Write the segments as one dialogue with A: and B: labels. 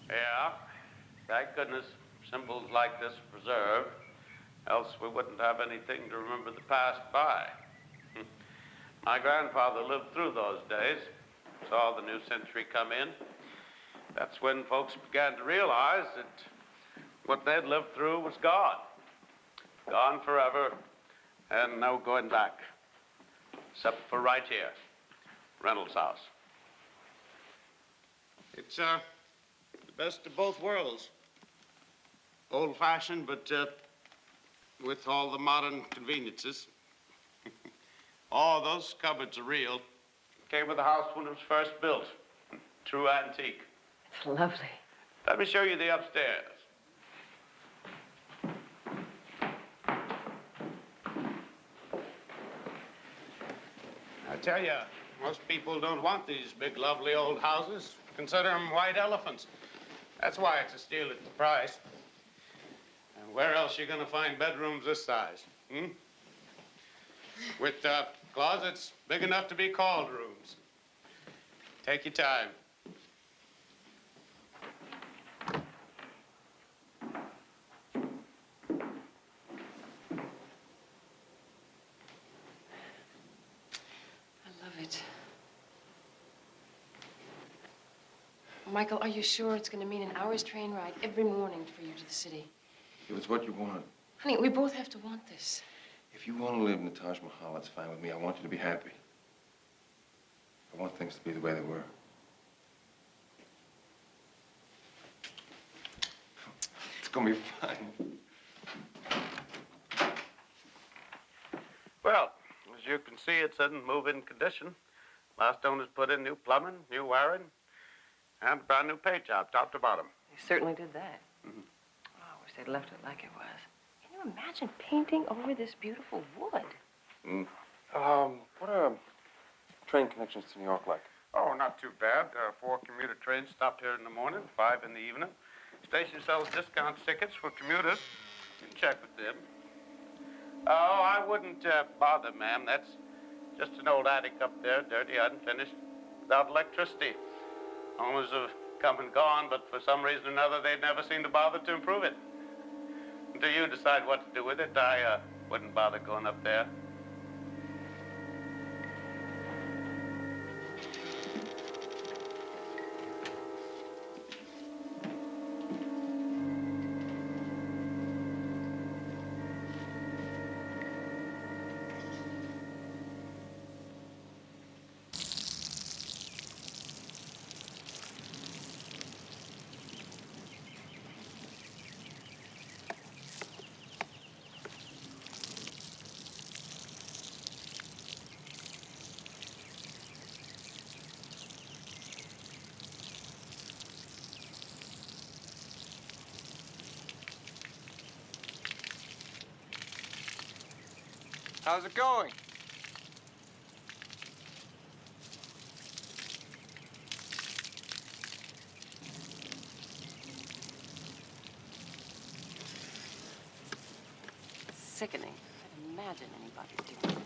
A: Yeah, thank goodness symbols like this are preserved, else we wouldn't have anything to remember the past by. My grandfather lived through those days, saw the new century come in. That's when folks began to realize that what they'd lived through was gone. Gone forever, and no going back. Except for right here, Reynolds' house. It's, the best of both worlds. Old-fashioned, but, with all the modern conveniences. Oh, those cupboards are real. Came with the house when it was first built. True antique.
B: It's lovely.
A: Let me show you the upstairs. I tell you, most people don't want these big, lovely old houses. Consider them white elephants. That's why it's a steal at the price. And where else are you going to find bedrooms this size? With closets big enough to be called rooms. Take your time.
B: I love it. Michael, are you sure it's going to mean an hour's train ride every morning for you to the city?
C: If it's what you want.
B: Honey, we both have to want this.
C: If you want to live in the Taj Mahal, that's fine with me. I want you to be happy. I want things to be the way they were. It's gonna be fine.
A: Well, as you can see, it's in move-in condition. Last owners put in new plumbing, new wiring, and a brand new paint job, top to bottom.
B: They certainly did that.
A: Mm-hmm.
B: Oh, I wish they'd left it like it was. Can you imagine painting over this beautiful wood?
C: What are train connections to New York like?
A: Oh, not too bad. 4 commuter trains stopped here in the morning, 5 in the evening. Station sells discount tickets for commuters. You can check with them. Oh, I wouldn't bother, ma'am. That's just an old attic up there, dirty, unfinished, without electricity. Owners have come and gone, but for some reason or another, they'd never seem to bother to improve it. Until you decide what to do with it, I wouldn't bother going up there.
C: How's it going?
B: Sickening. I'd imagine anybody doing it.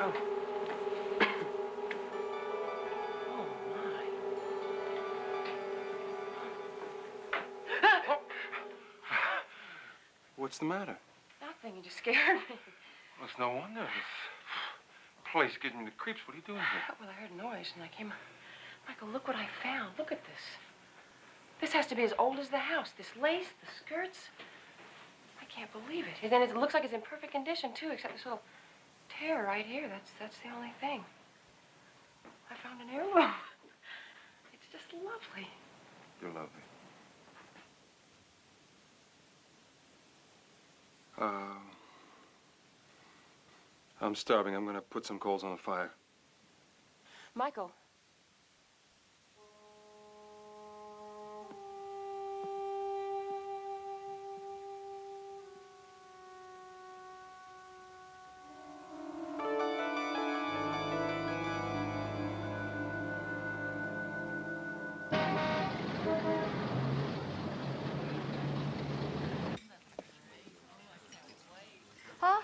B: Oh. Oh, my.
C: What's the matter?
B: Nothing. You just scared me.
C: Well, it's no wonder. This place gives me the creeps. What are you doing here?
B: Well, I heard a noise, and I came... Michael, look what I found. Look at this. This has to be as old as the house. This lace, the skirts. I can't believe it. And then it looks like it's in perfect condition, too, except this little tear right here. That's the only thing. I found an heirloom. It's just lovely.
C: You're lovely. I'm starving. I'm gonna put some coals on the fire.
B: Michael.
D: Huh?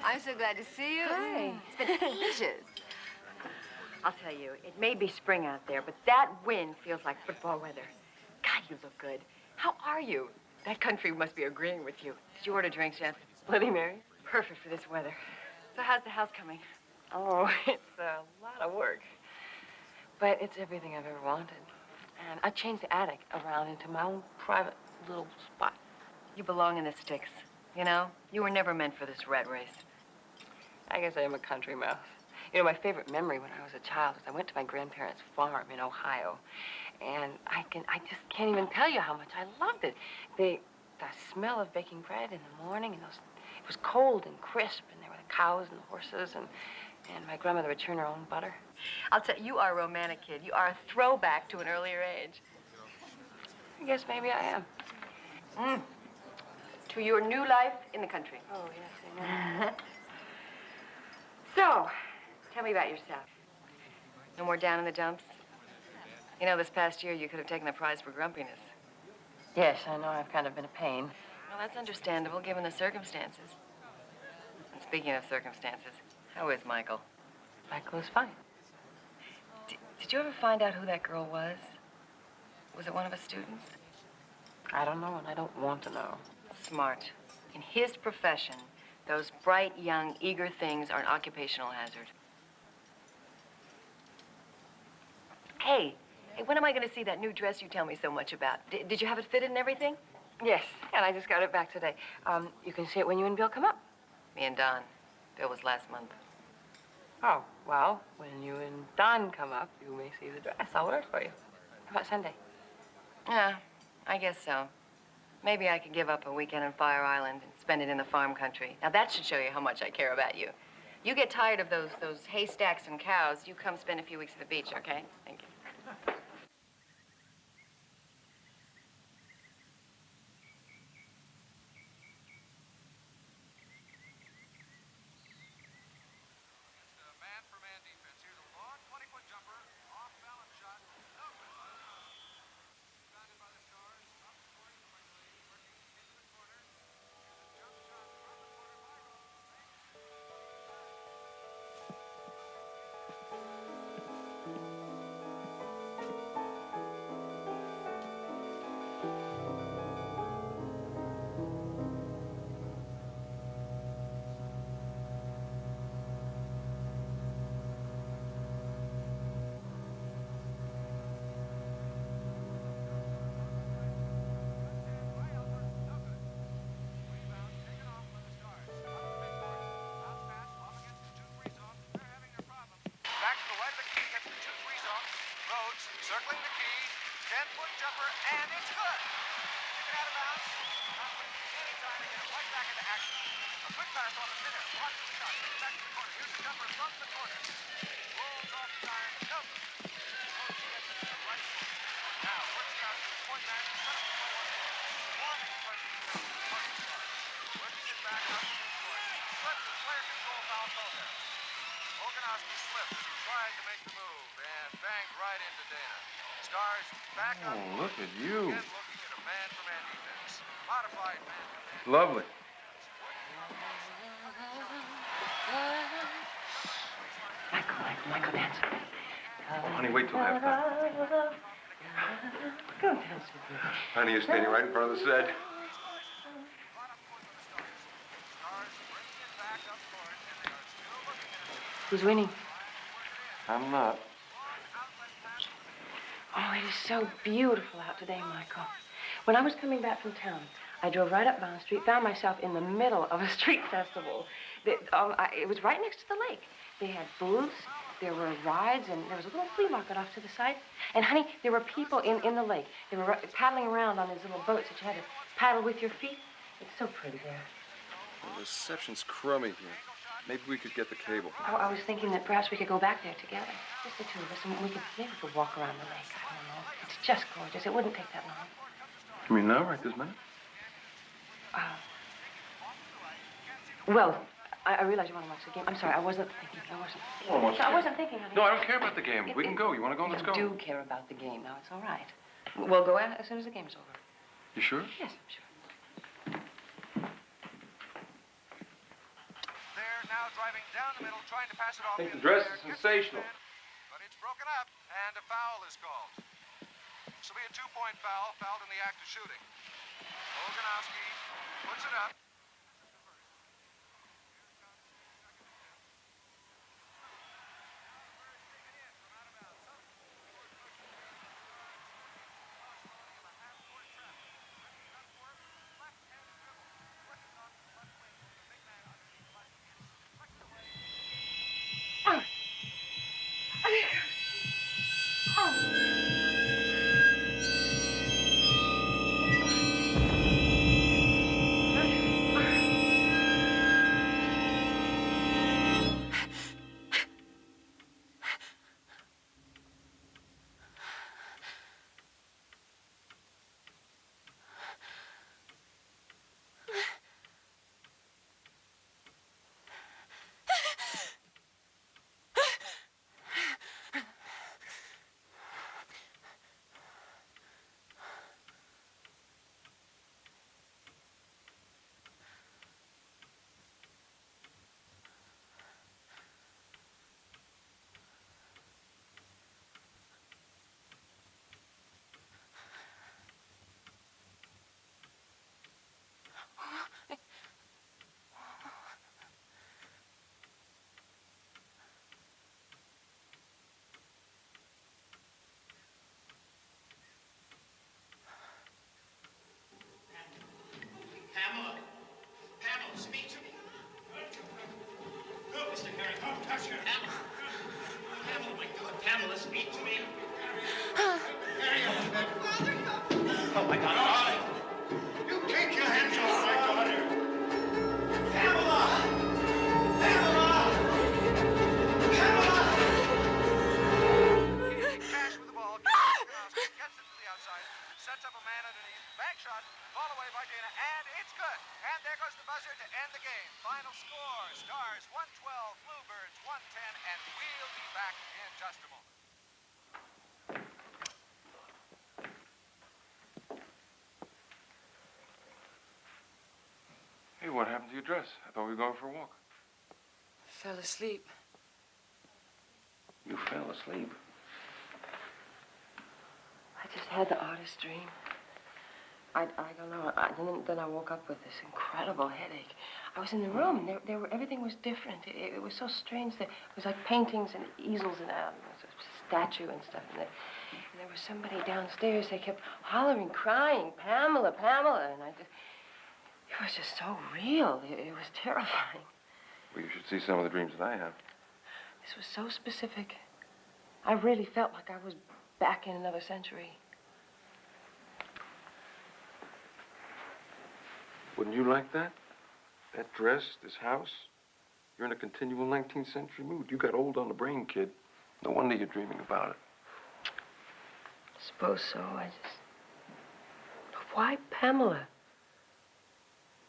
D: I'm so glad to see you.
B: Hi.
D: It's been ages. I'll tell you, it may be spring out there, but that wind feels like football weather. God, you look good. How are you? That country must be agreeing with you. Did you order drinks yet?
B: Bloody Mary?
D: Perfect for this weather. So how's the house coming?
B: Oh, it's a lot of work. But it's everything I've ever wanted. And I changed the attic around into my own private little spot.
D: You belong in the sticks. You know, you were never meant for this rat race.
B: I guess I am a country mouse. You know, my favorite memory when I was a child was I went to my grandparents' farm in Ohio. And I just can't even tell you how much I loved it. The smell of baking bread in the morning, and it was cold and crisp, and there were the cows and the horses, and my grandmother would churn her own butter.
D: I'll tell you, you are a romantic kid. You are a throwback to an earlier age.
B: I guess maybe I am.
D: To your new life in the country.
B: Oh, yes, amen.
D: So, tell me about yourself. No more down in the dumps? You know, this past year, you could have taken the prize for grumpiness.
B: Yes, I know I've kind of been a pain.
D: Well, that's understandable, given the circumstances. And speaking of circumstances, how is Michael?
B: Michael is fine.
D: Did you ever find out who that girl was? Was it one of his students?
B: I don't know, and I don't want to know.
D: Smart. In his profession, those bright, young, eager things are an occupational hazard. Hey, when am I going to see that new dress you tell me so much about? Did you have it fitted and everything?
B: Yes, and I just got it back today. You can see it when you and Bill come up.
D: Me and Don. Bill was last month.
B: Oh, well, when you and Don come up, you may see the dress. I'll wear it for you. How about Sunday?
D: Yeah, I guess so. Maybe I could give up a weekend on Fire Island and spend it in the farm country. Now, that should show you how much I care about you. You get tired of those haystacks and cows, you come spend a few weeks at the beach, okay? Thank you.
E: Circling the key, 10-foot jumper, and it's good. Kick it out of bounds. Not wasting any time to get it right back into action. A quick pass on the center. Watch the shot. Back to the corner. Here's the jumper from the corner. Rolls off the iron. Nope. Coach gets it to the right foot. Now, works it out to the point man. Set up the play once more. Warming the first defense. Working it back up to the court. Slips the player control foul call there. Oganowski slipped as he tried to make the move and banged right into Dana. Stars back up.
C: Oh, look at you.
E: Again looking at a man-for-man defense. Modified man-for-man.
C: Lovely.
B: Michael, dance with me.
C: Honey, wait till halftime.
B: Go dance with me.
C: Honey, you're standing right in front of the set.
B: Who's winning?
C: I'm not.
B: Oh, it is so beautiful out today, Michael. When I was coming back from town, I drove right up Bond Street, found myself in the middle of a street festival. It was right next to the lake. They had booths, there were rides, and there was a little flea market off to the side. And, honey, there were people in the lake. They were paddling around on these little boats that you had to paddle with your feet. It's so pretty there.
C: The reception's crummy here. Maybe we could get the cable.
B: I was thinking that perhaps we could go back there together. Just the two of us, and maybe we could walk around the lake. I don't know. It's just gorgeous. It wouldn't take that long.
C: You mean now, right this minute?
B: Well, I realize you want to watch the game. I'm sorry, I wasn't thinking. I wasn't thinking. Honey.
C: No, I don't care about the game. We can go. You want to go? Let's go.
B: I do care about the game. Now, it's all right. We'll go as soon as the game's over.
C: You sure?
B: Yes, I'm sure.
E: They're now driving down the middle, trying to pass it off.
C: I think the dress is sensational.
E: But it's broken up, and a foul is called. This will be a two-point foul, fouled in the act of shooting. Oganowski puts it up. score. Stars 112, Bluebirds 110, and we'll be back in just a moment.
C: Hey, what happened to your dress? I thought we were going for a walk.
B: I fell asleep.
C: You fell asleep.
B: I just had the oddest dream. I don't know. Then I woke up with this incredible headache. I was in the room, and everything was different. It was so strange that it was like paintings and easels and a statue and stuff. And there was somebody downstairs. They kept hollering, crying, Pamela, Pamela. And it was just so real. It was terrifying.
C: Well, you should see some of the dreams that I have.
B: This was so specific. I really felt like I was back in another century.
C: Wouldn't you like that? That dress, this house? You're in a continual 19th century mood. You got old on the brain, kid. No wonder you're dreaming about it.
B: I suppose so. But why Pamela?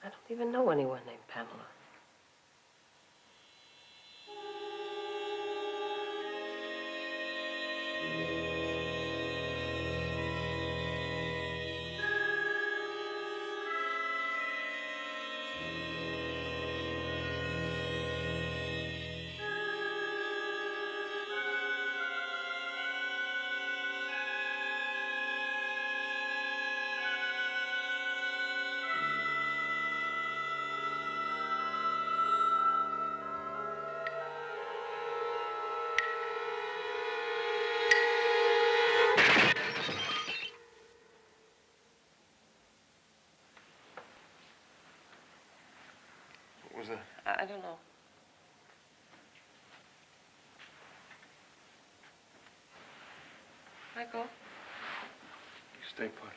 B: I don't even know anyone named Pamela.
C: What was that?
B: I don't know. Michael?
C: You stay put.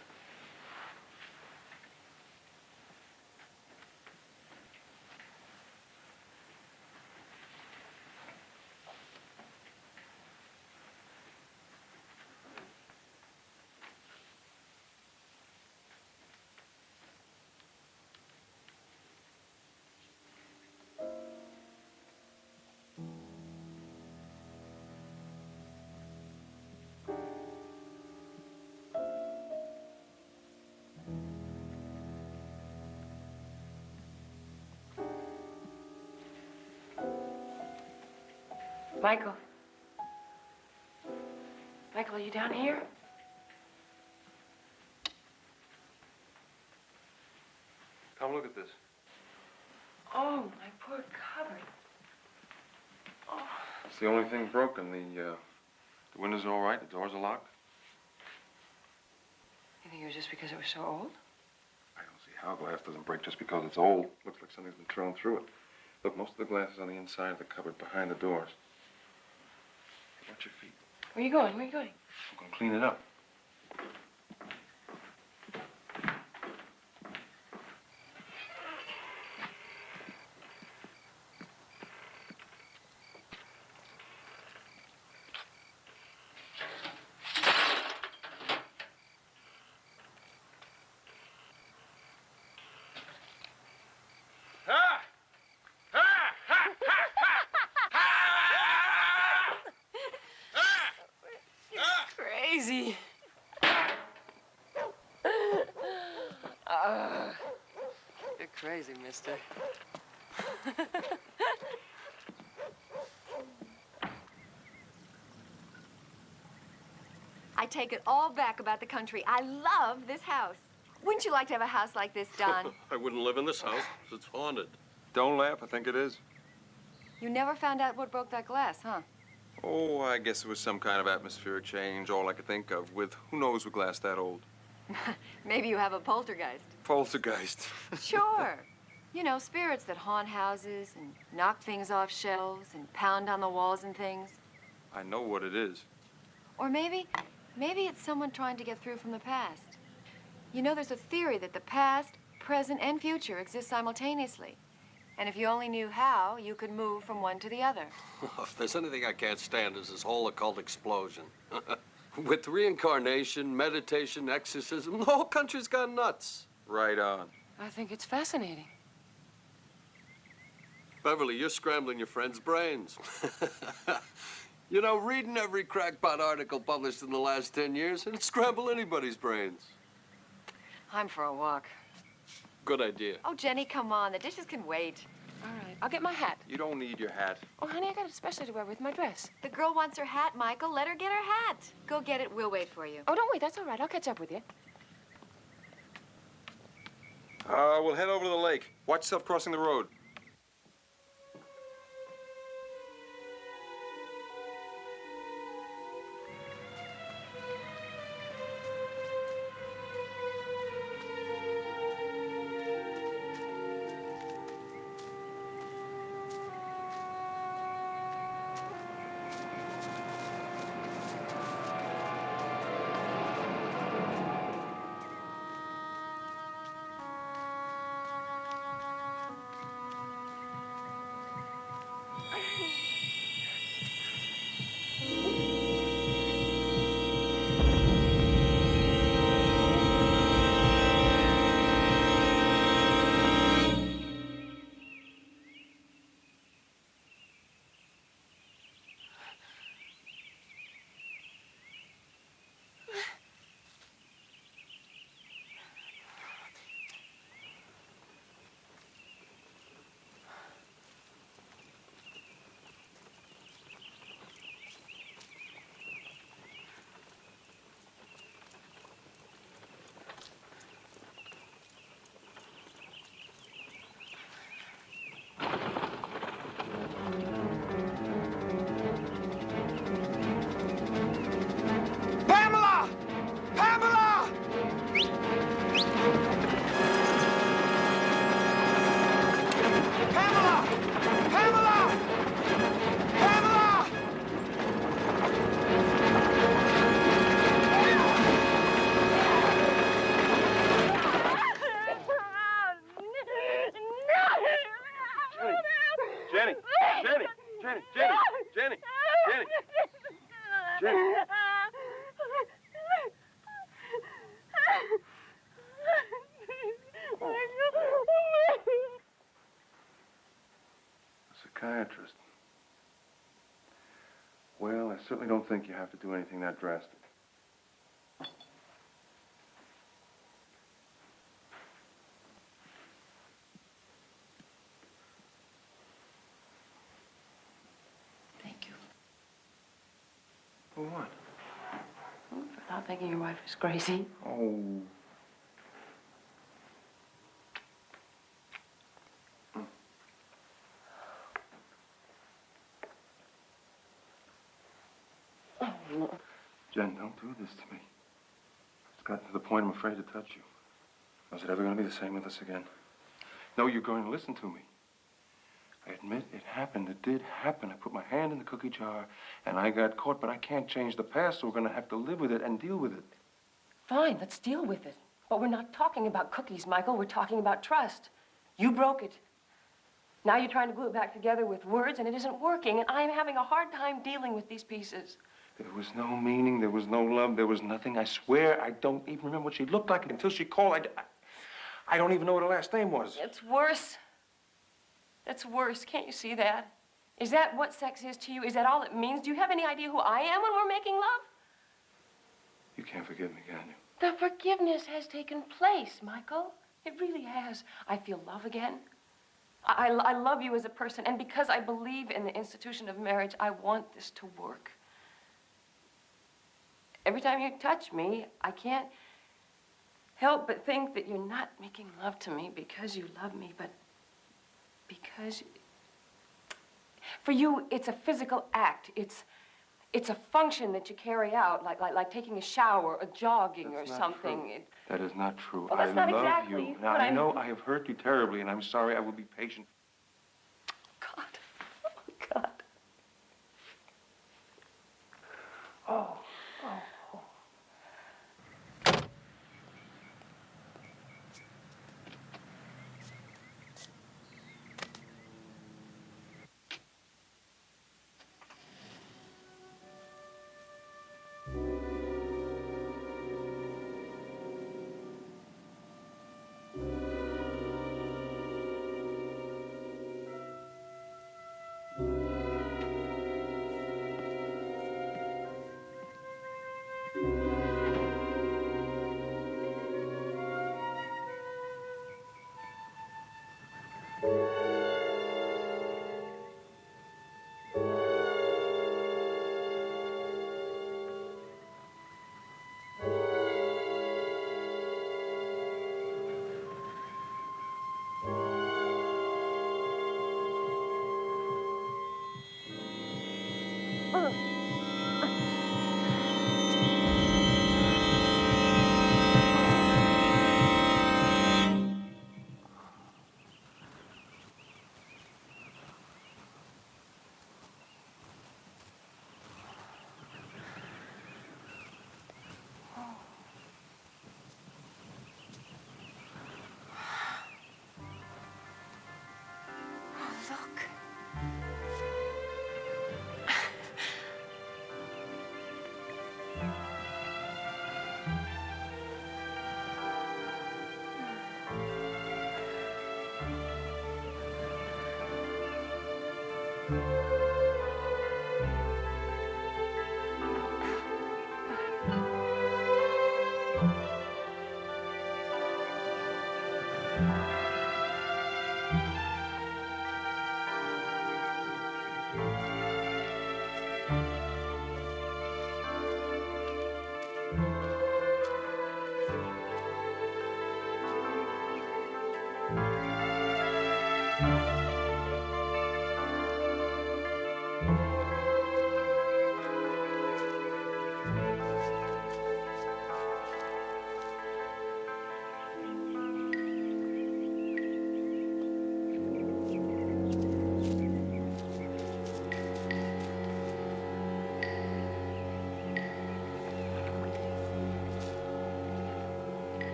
B: Michael? Michael, are you down here?
C: Come look at this.
B: Oh, my poor cupboard. Oh.
C: It's the only thing broken. The windows are all right. The doors are locked.
B: You think it was just because it was so old?
C: I don't see how glass doesn't break just because it's old. Looks like something's been thrown through it. Look, most of the glass is on the inside of the cupboard behind the doors. Hey, watch your feet.
B: Where are you going? Where are you going?
C: I'm going to clean it up.
B: Crazy. You're crazy, mister.
D: I take it all back about the country. I love this house. Wouldn't you like to have a house like this, Don?
F: I wouldn't live in this house. It's haunted.
C: Don't laugh. I think it is.
D: You never found out what broke that glass, huh?
C: Oh, I guess it was some kind of atmospheric change, all I could think of, with who knows with glass that old.
D: Maybe you have a poltergeist.
C: Poltergeist.
D: Sure. You know, spirits that haunt houses and knock things off shelves and pound on the walls and things.
C: I know what it is.
D: Or maybe it's someone trying to get through from the past. You know, there's a theory that the past, present, and future exist simultaneously. And if you only knew how, you could move from one to the other.
F: If there's anything I can't stand is this whole occult explosion. With reincarnation, meditation, exorcism, the whole country's gone nuts.
C: Right on.
B: I think it's fascinating.
F: Beverly, you're scrambling your friend's brains. You know, reading every crackpot article published in the last 10 years, it'd scramble anybody's brains.
D: I'm for a walk.
F: Good idea.
D: Oh, Jenny, come on. The dishes can wait.
B: All right, I'll get my hat.
C: You don't need your hat.
B: Oh, honey, I got it especially to wear with my dress.
D: The girl wants her hat, Michael. Let her get her hat. Go get it. We'll wait for you.
B: Oh, don't wait. That's all right. I'll catch up with you.
C: We'll head over to the lake. Watch yourself crossing the road. Jennie! A psychiatrist. Well, I certainly don't think you have to do anything that drastic.
B: Thank you.
C: For what?
B: For not thinking your wife is crazy.
C: Oh. Jen, don't do this to me. It's gotten to the point I'm afraid to touch you. Is it ever going to be the same with us again? No, you're going to listen to me. I admit it happened. It did happen. I put my hand in the cookie jar, and I got caught, but I can't change the past, so we're going to have to live with it and deal with it.
B: Fine, let's deal with it. But we're not talking about cookies, Michael. We're talking about trust. You broke it. Now you're trying to glue it back together with words, and it isn't working, and I'm having a hard time dealing with these pieces.
C: There was no meaning, there was no love, there was nothing. I swear I don't even remember what she looked like until she called. I don't even know what her last name was.
B: It's worse. That's worse. Can't you see that? Is that what sex is to you? Is that all it means? Do you have any idea who I am when we're making love?
C: You can't forgive me, can you?
B: The forgiveness has taken place, Michael. It really has. I feel love again. I love you as a person, and because I believe in the institution of marriage, I want this to work. Every time you touch me, I can't help but think that you're not making love to me because you love me, but because for you, it's a physical act. It's a function that you carry out, like taking a shower or jogging or something.
C: That is not true.
B: Well, that's not
C: love
B: exactly
C: you. Now,
B: what
C: I know I have hurt you terribly, and I'm sorry. I will be patient.
B: God. Oh, God. Oh.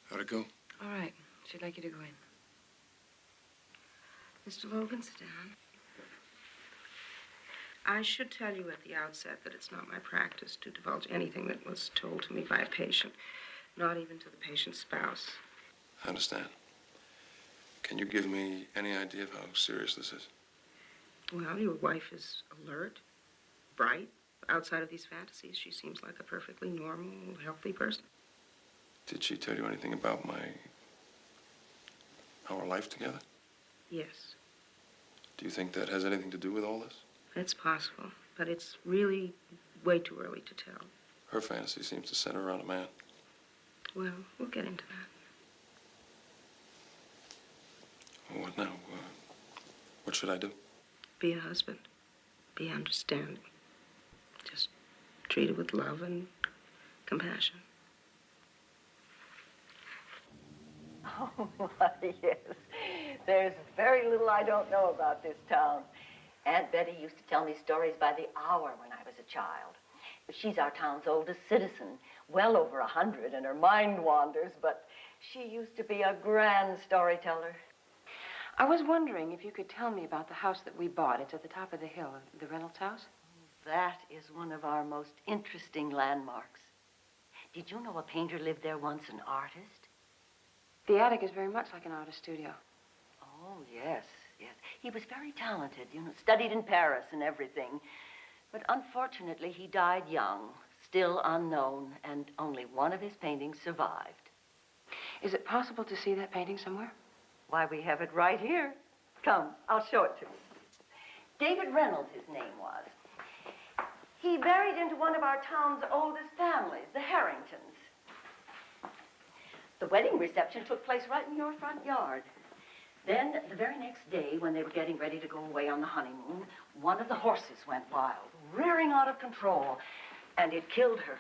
C: How'd it go?
B: All right. She'd like you to go in. Mr. Logan, sit down. I should tell you at the outset that it's not my practice to divulge anything that was told to me by a patient, not even to the patient's spouse.
C: I understand. Can you give me any idea of how serious this is?
B: Well, your wife is alert, bright. Outside of these fantasies, she seems like a perfectly normal, healthy person.
C: Did she tell you anything about our life together?
B: Yes.
C: Do you think that has anything to do with all this?
B: It's possible, but it's really way too early to tell.
C: Her fantasy seems to center around a man.
B: Well, we'll get into that.
C: Well, what now? What should I do?
B: Be a husband. Be understanding. Just treat her with love and compassion.
D: Oh, why, yes. There's very little I don't know about this town. Aunt Betty used to tell me stories by the hour when I was a child. She's our town's oldest citizen, well over 100, and her mind wanders, but she used to be a grand storyteller.
B: I was wondering if you could tell me about the house that we bought. It's at the top of the hill, the Reynolds house.
D: That is one of our most interesting landmarks. Did you know a painter lived there once, an artist?
B: The attic is very much like an artist studio.
D: Oh, yes, yes. He was very talented, studied in Paris and everything. But unfortunately, he died young, still unknown, and only one of his paintings survived.
B: Is it possible to see that painting somewhere?
D: Why, we have it right here. Come, I'll show it to you. David Reynolds, his name was. He married into one of our town's oldest families, the Harringtons. The wedding reception took place right in your front yard.
G: Then, the very next day, when they were getting ready to go away on the honeymoon, one of the horses went wild, rearing out of control, and it killed her,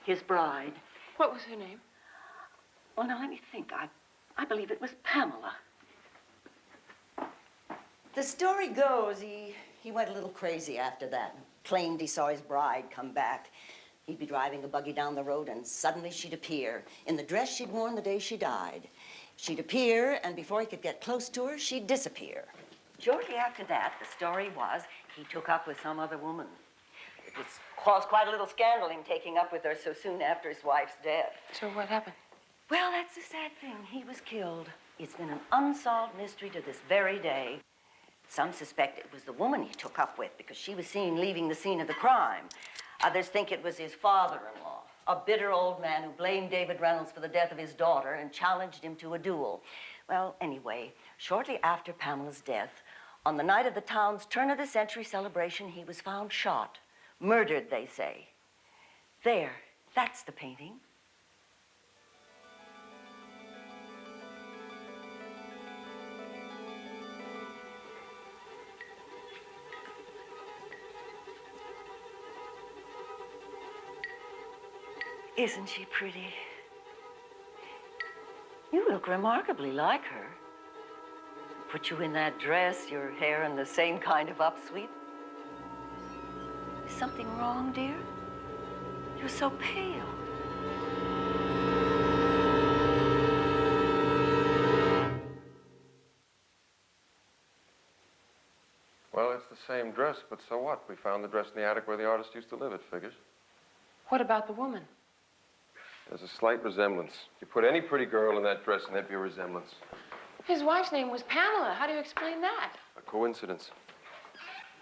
G: his bride.
B: What was her name?
G: Well, now, let me think. I believe it was Pamela.
H: The story goes, he went a little crazy after that. Claimed he saw his bride come back. He'd be driving a buggy down the road, and suddenly she'd appear in the dress she'd worn the day she died. She'd appear, and before he could get close to her, she'd disappear.
G: Shortly after that, the story was he took up with some other woman. It was caused quite a little scandal, him taking up with her so soon after his wife's death.
B: So what happened?
G: Well, that's the sad thing. He was killed. It's been an unsolved mystery to this very day. Some suspect it was the woman he took up with because she was seen leaving the scene of the crime. Others think it was his father-in-law, a bitter old man who blamed David Reynolds for the death of his daughter and challenged him to a duel. Well, anyway, shortly after Pamela's death, on the night of the town's turn-of-the-century celebration, he was found shot. Murdered, they say. There, that's the painting. Isn't she pretty? You look remarkably like her. Put you in that dress, your hair in the same kind of upsweep. Is something wrong, dear? You're so pale.
C: Well, it's the same dress, but so what? We found the dress in the attic where the artist used to live, it figures.
B: What about the woman?
C: There's a slight resemblance. You put any pretty girl in that dress and there'd be a resemblance.
B: His wife's name was Pamela. How do you explain that?
C: A coincidence.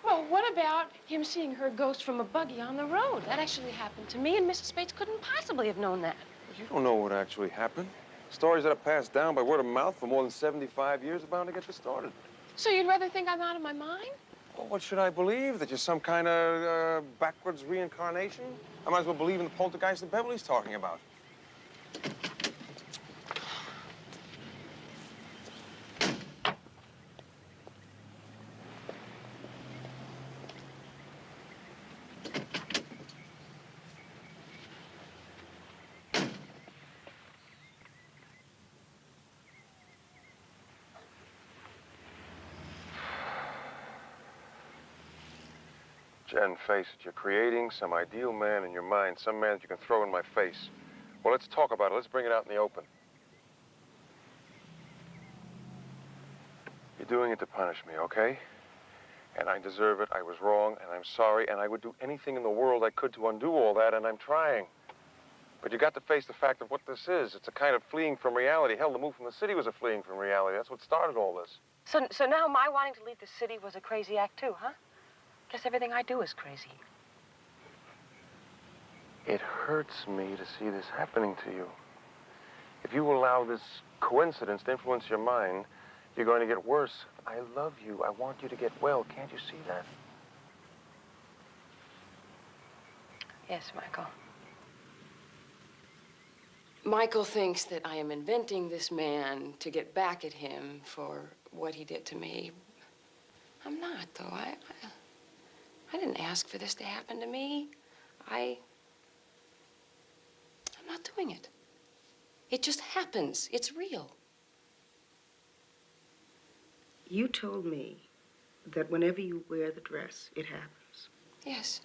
I: Well, what about him seeing her ghost from a buggy on the road? That actually happened to me, and Mrs. Spates couldn't possibly have known that.
C: But you don't know what actually happened. Stories that are passed down by word of mouth for more than 75 years are bound to get distorted.
I: So you'd rather think I'm out of my mind?
C: Well, what should I believe? That you're some kind of backwards reincarnation? I might as well believe in the poltergeist that Beverly's talking about. Jen, face it, you're creating some ideal man in your mind, some man that you can throw in my face. Well, let's talk about it. Let's bring it out in the open. You're doing it to punish me, okay? And I deserve it. I was wrong, and I'm sorry, and I would do anything in the world I could to undo all that, and I'm trying. But you got to face the fact of what this is. It's a kind of fleeing from reality. Hell, the move from the city was a fleeing from reality. That's what started all this.
B: So now my wanting to leave the city was a crazy act too, huh? Guess everything I do is crazy.
C: It hurts me to see this happening to you. If you allow this coincidence to influence your mind, you're going to get worse. I love you. I want you to get well. Can't you see that?
B: Yes, Michael. Michael thinks that I am inventing this man to get back at him for what he did to me. I'm not, though. I didn't ask for this to happen to me. I'm not doing it. It just happens. It's real.
J: You told me that whenever you wear the dress, it happens.
B: Yes.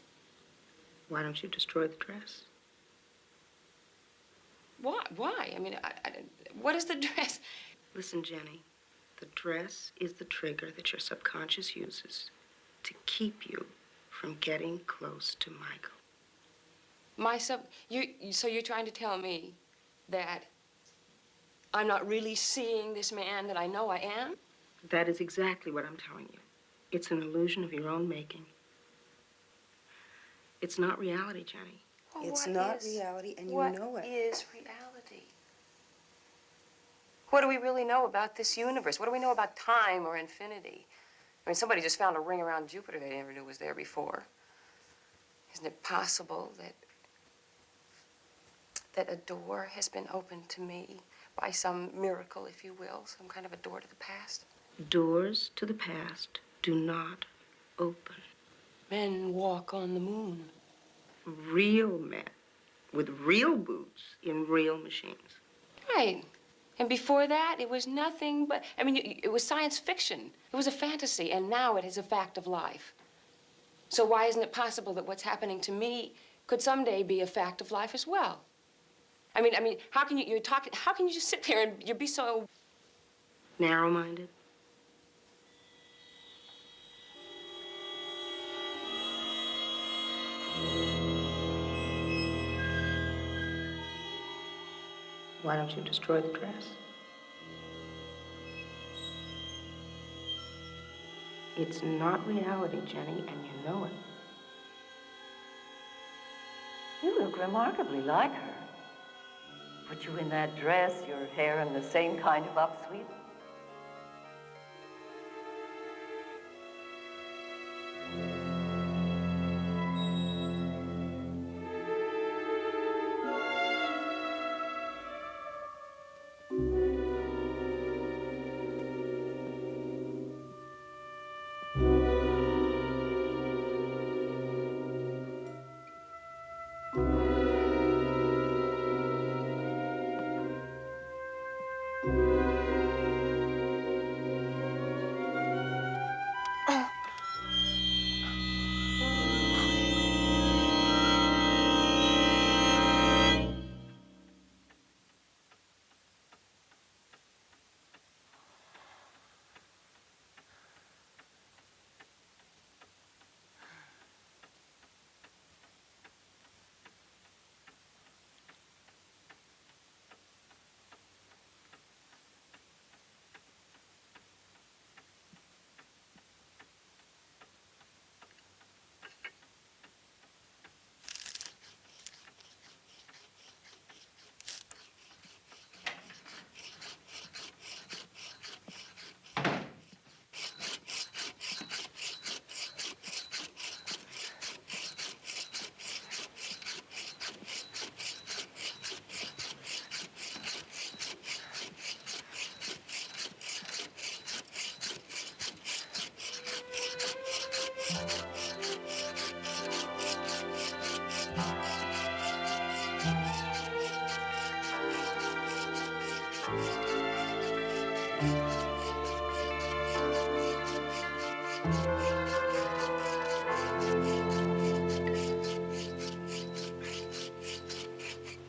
J: Why don't you destroy the dress?
B: Why? I mean, what is the dress?
J: Listen, Jenny, the dress is the trigger that your subconscious uses to keep you from getting close to Michael.
B: So you're trying to tell me that I'm not really seeing this man that I know I am?
J: That is exactly what I'm telling you. It's an illusion of your own making. It's not reality, Jenny.
B: Well,
J: it's not reality, and you know it.
B: What is reality? What do we really know about this universe? What do we know about time or infinity? I mean, somebody just found a ring around Jupiter they never knew was there before. Isn't it possible that a door has been opened to me by some miracle, if you will, some kind of a door to the past?
J: Doors to the past do not open.
I: Men walk on the moon.
J: Real men with real boots in real machines.
I: Right. And before that, it was nothing but, I mean, it was science fiction. It was a fantasy, and now it is a fact of life. So why isn't it possible that what's happening to me could someday be a fact of life as well? I mean, how can how can you just sit there and you'd be so...
J: Narrow-minded? Why don't you destroy the dress? It's not reality, Jenny, and you know it.
G: You look remarkably like her. Put you in that dress, your hair in the same kind of upsweep.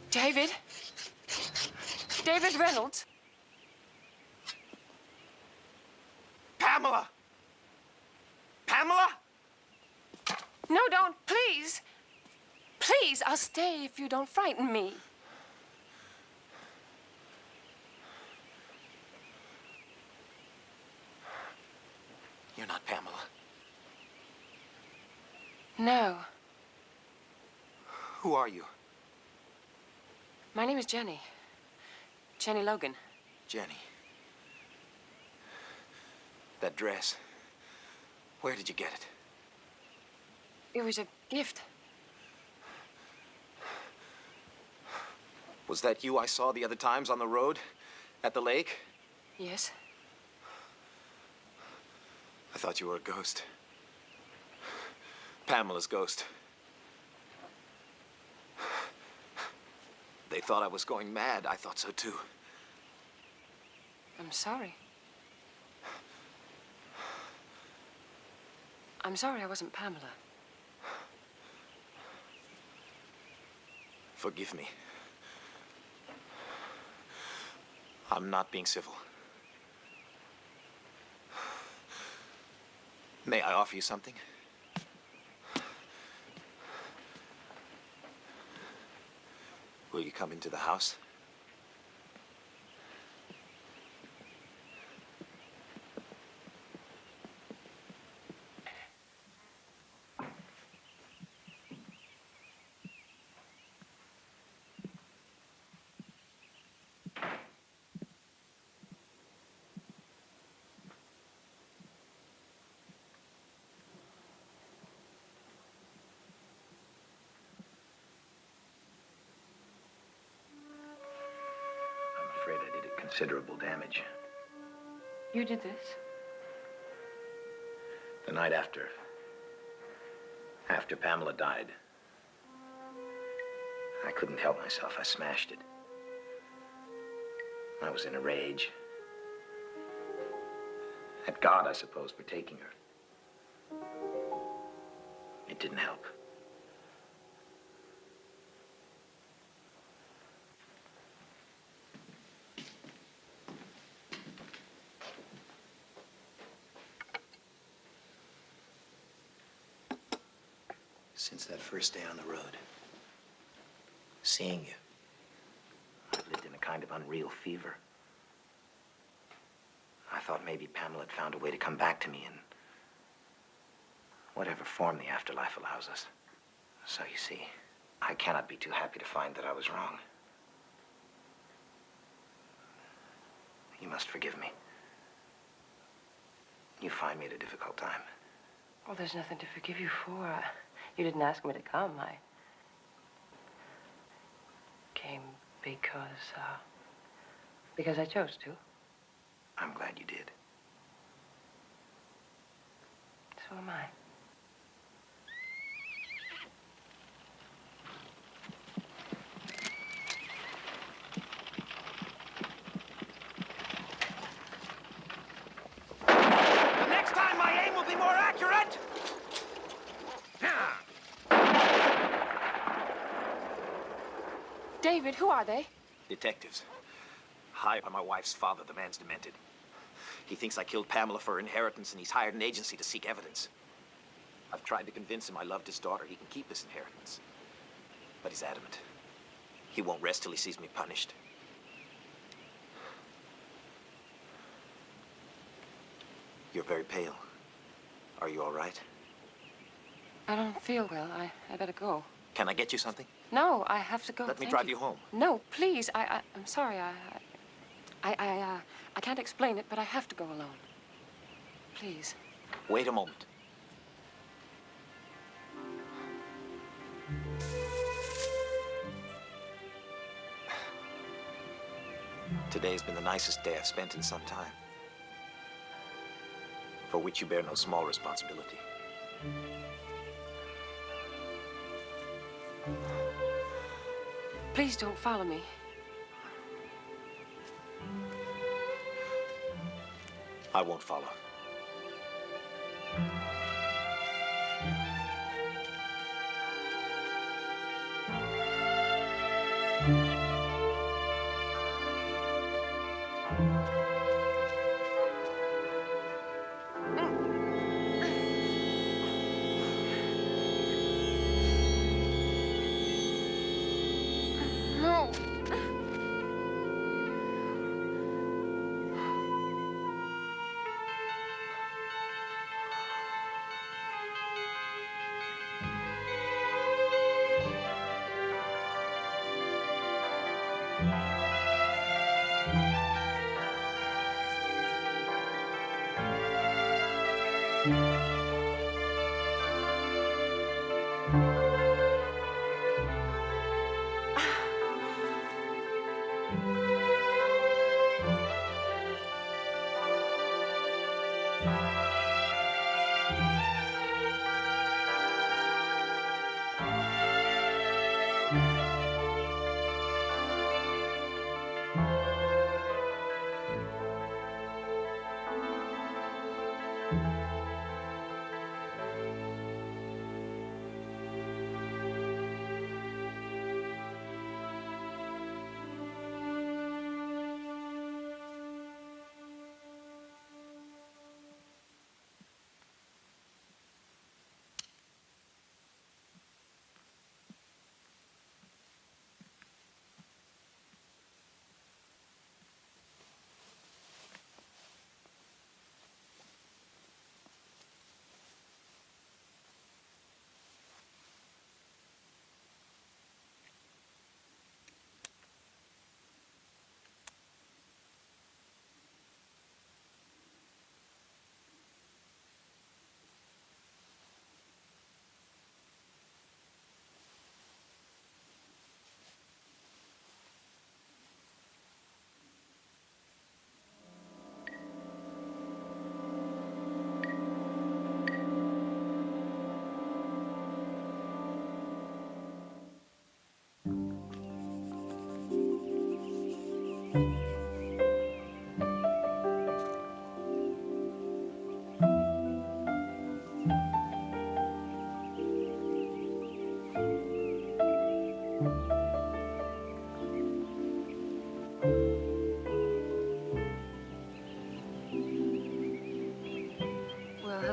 I: David? David Reynolds?
E: Pamela! Pamela!
I: No, don't, please. Please, I'll stay if you don't frighten me.
E: You're not Pamela.
I: No.
E: Who are you?
I: My name is Jennie. Jennie Logan.
E: Jennie. That dress. Where did you get it?
I: It was a gift.
E: Was that you I saw the other times on the road? At the lake?
I: Yes.
E: I thought you were a ghost. Pamela's ghost. They thought I was going mad. I thought so, too.
I: I'm sorry. I'm sorry I wasn't Pamela.
E: Forgive me. I'm not being civil. May I offer you something? Will you come into the house?
K: I'm afraid I did it considerable damage.
B: You did this?
K: The night after Pamela died, I couldn't help myself. I smashed it. I was in a rage. At God, I suppose, for taking her. It didn't help. Since that first day on the road, seeing you, I've lived in a kind of unreal fever. I thought maybe Pamela had found a way to come back to me in whatever form the afterlife allows us. So you see, I cannot be too happy to find that I was wrong. You must forgive me. You find me at a difficult time.
B: Well, there's nothing to forgive you for. You didn't ask me to come. I came because I chose to.
K: I'm glad you did.
B: So am I.
K: The next time my aim will be more accurate!
I: David, who are they?
K: Detectives. Hired by my wife's father. The man's demented. He thinks I killed Pamela for her inheritance, and he's hired an agency to seek evidence. I've tried to convince him I loved his daughter. He can keep this inheritance. But he's adamant. He won't rest till he sees me punished. You're very pale. Are you all right?
I: I don't feel well. I better go.
K: Can I get you something?
I: No, I have to go.
K: Let me
I: Thank
K: drive you home.
I: No, please. I'm sorry. I can't explain it, but I have to go alone. Please.
K: Wait a moment. Today's been the nicest day I've spent in some time, for which you bear no small responsibility.
I: Please don't follow me.
K: I won't follow.
I: No.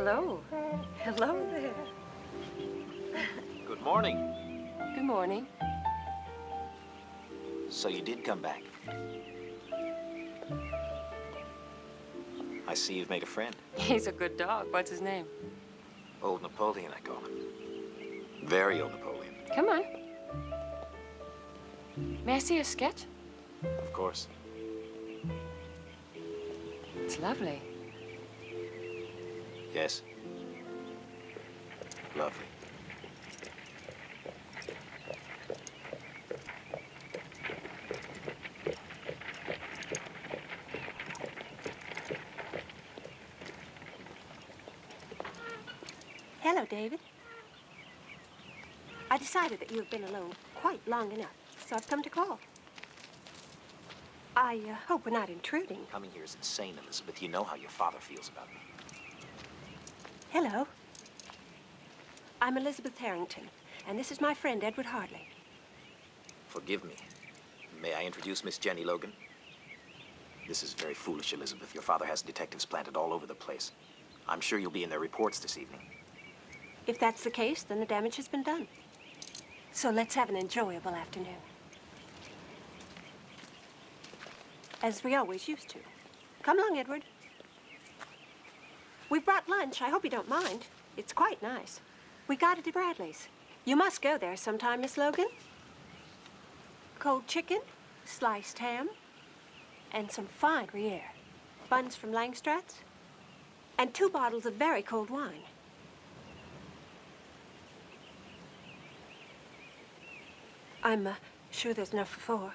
D: Hello. Hello there.
K: Good morning.
I: Good morning.
K: So you did come back. I see you've made a friend.
I: He's a good dog. What's his name?
K: Old Napoleon, I call him. Very old Napoleon.
I: Come on. May I see a sketch?
K: Of course.
I: It's lovely.
K: Yes. Lovely.
L: Hello, David. I decided that you have been alone quite long enough, so I've come to call. I hope we're not intruding.
K: Coming here is insane, Elizabeth. You know how your father feels about me.
L: Hello. I'm Elizabeth Harrington, and this is my friend, Edward Hartley.
K: Forgive me. May I introduce Miss Jennie Logan? This is very foolish, Elizabeth. Your father has detectives planted all over the place. I'm sure you'll be in their reports this evening.
L: If that's the case, then the damage has been done. So let's have an enjoyable afternoon. As we always used to. Come along, Edward. We've brought lunch. I hope you don't mind. It's quite nice. We got it at Bradley's. You must go there sometime, Miss Logan. Cold chicken, sliced ham, and some fine Gruyere. Buns from Langstrad's, and 2 bottles of very cold wine. I'm sure there's enough for 4.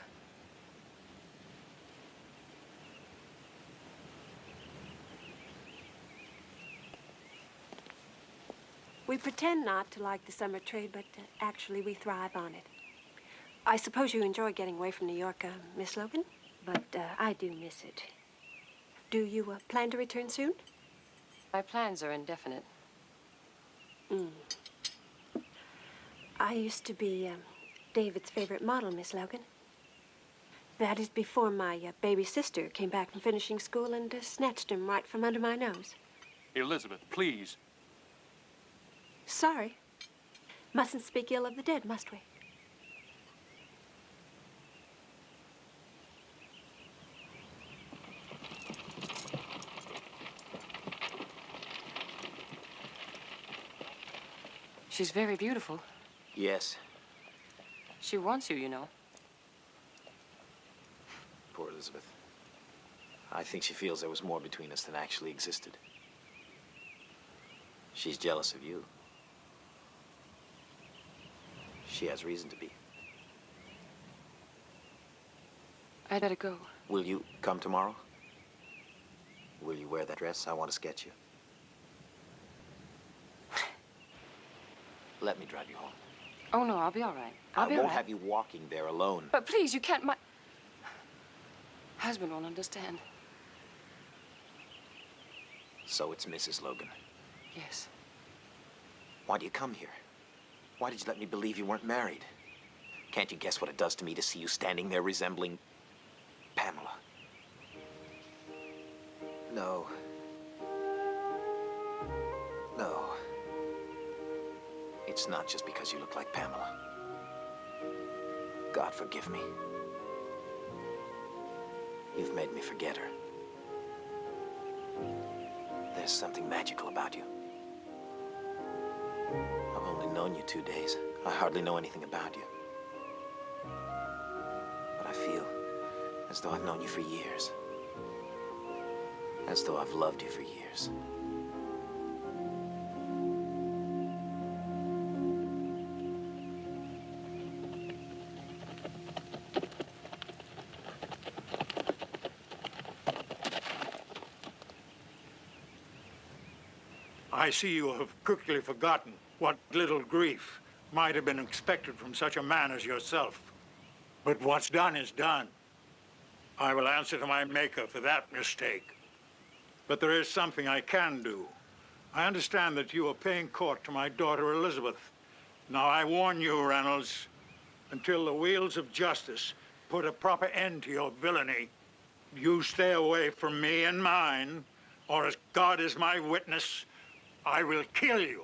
L: We pretend not to like the summer trade, but actually we thrive on it. I suppose you enjoy getting away from New York, Miss Logan? But I do miss it. Do you plan to return soon?
I: My plans are indefinite.
L: I used to be David's favorite model, Miss Logan. That is before my baby sister came back from finishing school and snatched him right from under my nose.
C: Elizabeth, please.
L: Sorry. Mustn't speak ill of the dead, must we?
I: She's very beautiful.
K: Yes.
I: She wants you, you know.
K: Poor Elizabeth. I think she feels there was more between us than actually existed. She's jealous of you. She has reason to be.
I: I'd better go.
K: Will you come tomorrow? Will you wear that dress? I want to sketch you. Let me drive you home.
I: Oh, no, I'll be all right.
K: I
I: I'll be all
K: won't
I: right.
K: have you walking there alone.
I: But please, you can't. My husband won't understand.
K: So it's Mrs. Logan.
I: Yes.
K: Why do you come here? Why did you let me believe you weren't married? Can't you guess what it does to me to see you standing there resembling Pamela? No. No. It's not just because you look like Pamela. God forgive me. You've made me forget her. There's something magical about you. I've only known you 2 days. I hardly know anything about you. But I feel as though I've known you for years. As though I've loved you for years.
M: I see you have quickly forgotten what little grief might have been expected from such a man as yourself. But what's done is done. I will answer to my Maker for that mistake. But there is something I can do. I understand that you are paying court to my daughter Elizabeth. Now I warn you, Reynolds, until the wheels of justice put a proper end to your villainy, you stay away from me and mine, or as God is my witness, I will kill you.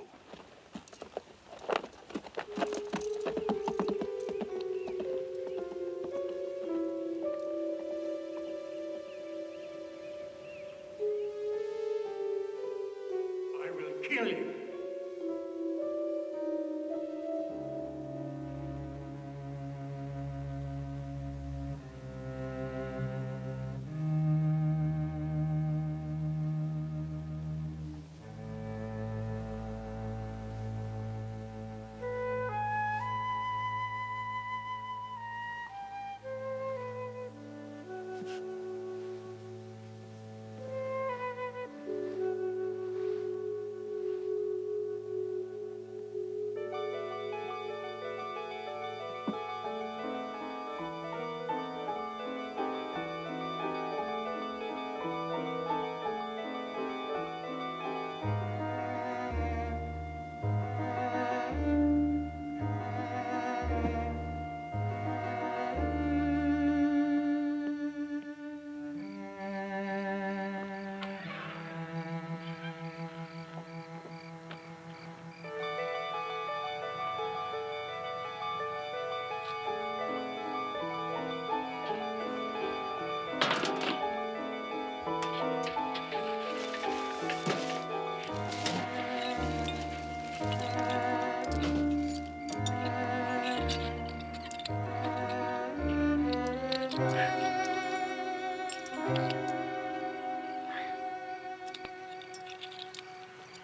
M: I will kill you.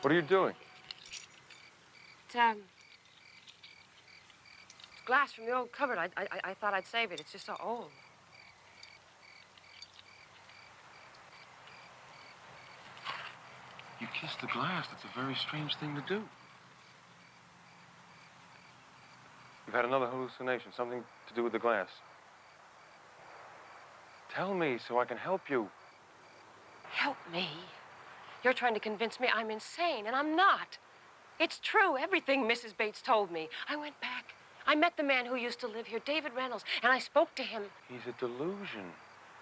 C: What are you doing?
I: It's glass from the old cupboard. I thought I'd save it. It's just so old.
C: You kissed the glass. That's a very strange thing to do. You've had another hallucination, something to do with the glass. Tell me so I can help you.
I: Help me? You're trying to convince me I'm insane, and I'm not. It's true, everything Mrs. Bates told me. I went back. I met the man who used to live here, David Reynolds, and I spoke to him.
C: He's a delusion.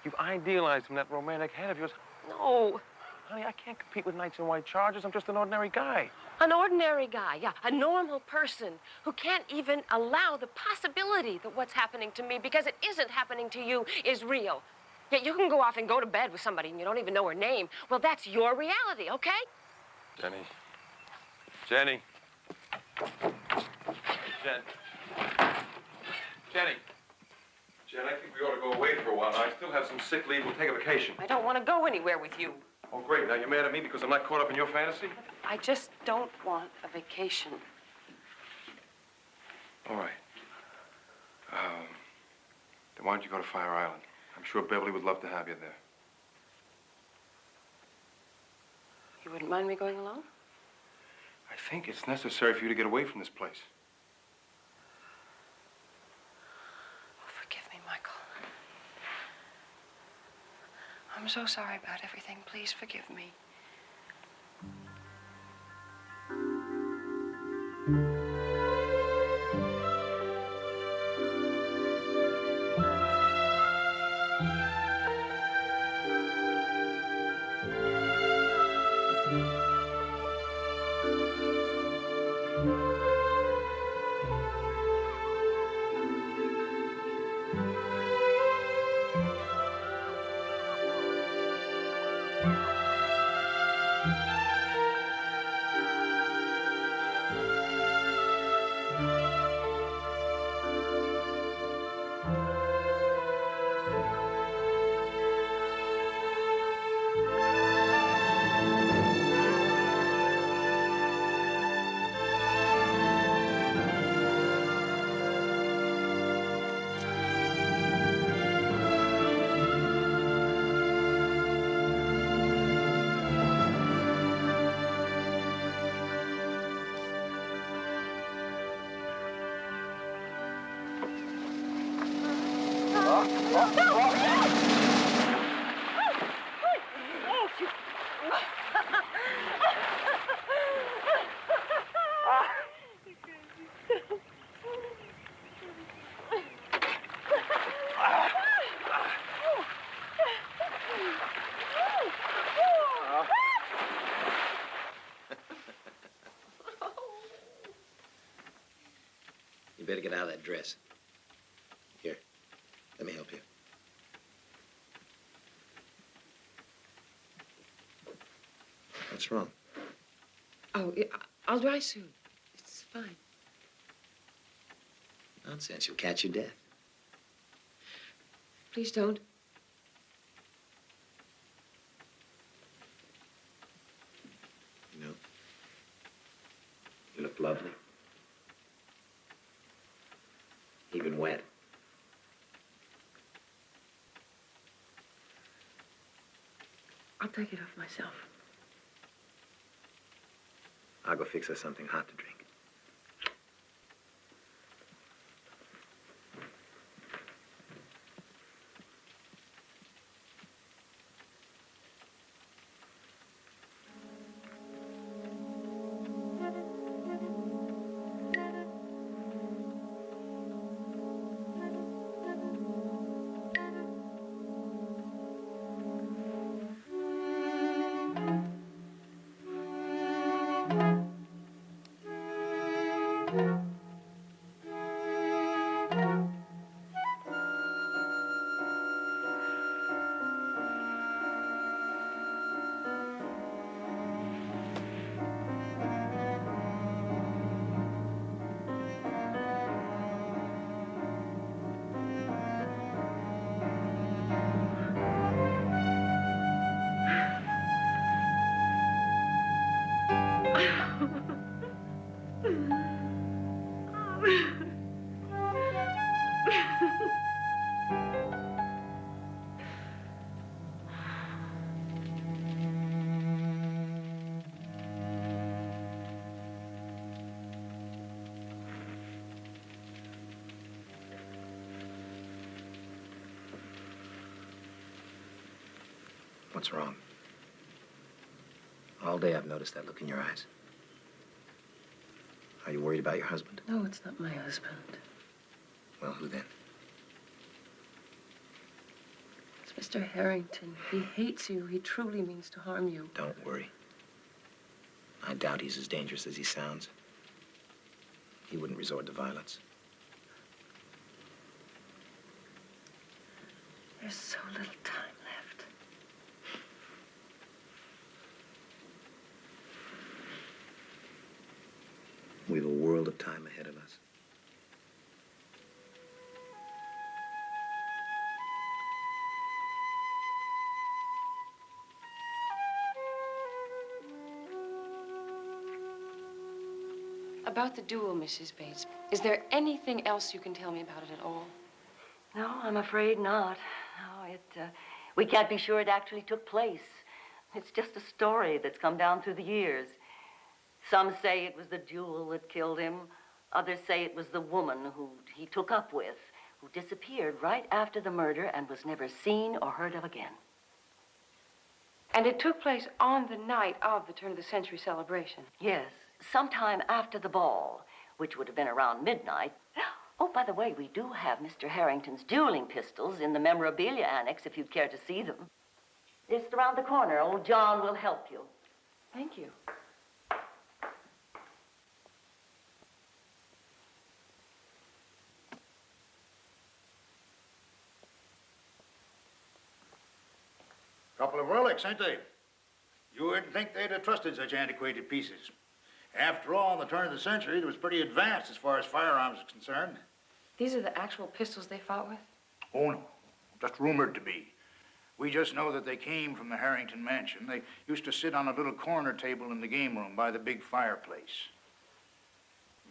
C: You've idealized him, that romantic head of yours.
I: No.
C: Honey, I can't compete with knights in white chargers. I'm just an ordinary guy.
I: An ordinary guy, yeah, a normal person who can't even allow the possibility that what's happening to me, because it isn't happening to you, is real. Yet you can go off and go to bed with somebody and you don't even know her name. Well, that's your reality, okay?
C: Jenny. Jenny. Jenny. Jen, I think we ought to go away for a while. I still have some sick leave. We'll take a vacation.
I: I don't want to go anywhere with you.
C: Oh, great. Now, you're mad at me because I'm not caught up in your fantasy?
I: I just don't want a vacation.
C: All right. Then why don't you go to Fire Island? I'm sure Beverly would love to have you there.
I: You wouldn't mind me going alone?
C: I think it's necessary for you to get away from this place.
I: Forgive me, Michael. I'm so sorry about everything. Please forgive me.
K: better get out of that dress. Here, let me help you. What's wrong?
I: Oh, yeah, I'll dry soon. It's fine.
K: Nonsense. You'll catch your death.
I: Please don't.
K: You know, you look lovely. Even wet.
I: I'll take it off myself.
K: I'll go fix us something hot to drink. What's wrong? All day I've noticed that look in your eyes. Are you worried about your husband?
I: No, it's not my husband.
K: Well, who then?
I: It's Mr. Harrington. He hates you. He truly means to harm you.
K: Don't worry. I doubt he's as dangerous as he sounds. He wouldn't resort to violence.
I: There's so little time left.
K: We've a world of time ahead of us.
I: About the duel, Mrs. Bates, is there anything else you can tell me about it at all?
G: No, I'm afraid not. No, we can't be sure it actually took place. It's just a story that's come down through the years. Some say it was the duel that killed him. Others say it was the woman who he took up with, who disappeared right after the murder and was never seen or heard of again.
I: And it took place on the night of the turn-of-the-century celebration?
G: Yes, sometime after the ball, which would have been around midnight. Oh, by the way, we do have Mr. Harrington's dueling pistols in the memorabilia annex, if you'd care to see them. Just around the corner. Old John will help you.
I: Thank you.
M: Couple of relics, ain't they? You wouldn't think they'd have trusted such antiquated pieces. After all, in the turn of the century, it was pretty advanced as far as firearms is concerned.
I: These are the actual pistols they fought with?
M: Oh, no. Just rumored to be. We just know that they came from the Harrington mansion. They used to sit on a little corner table in the game room by the big fireplace.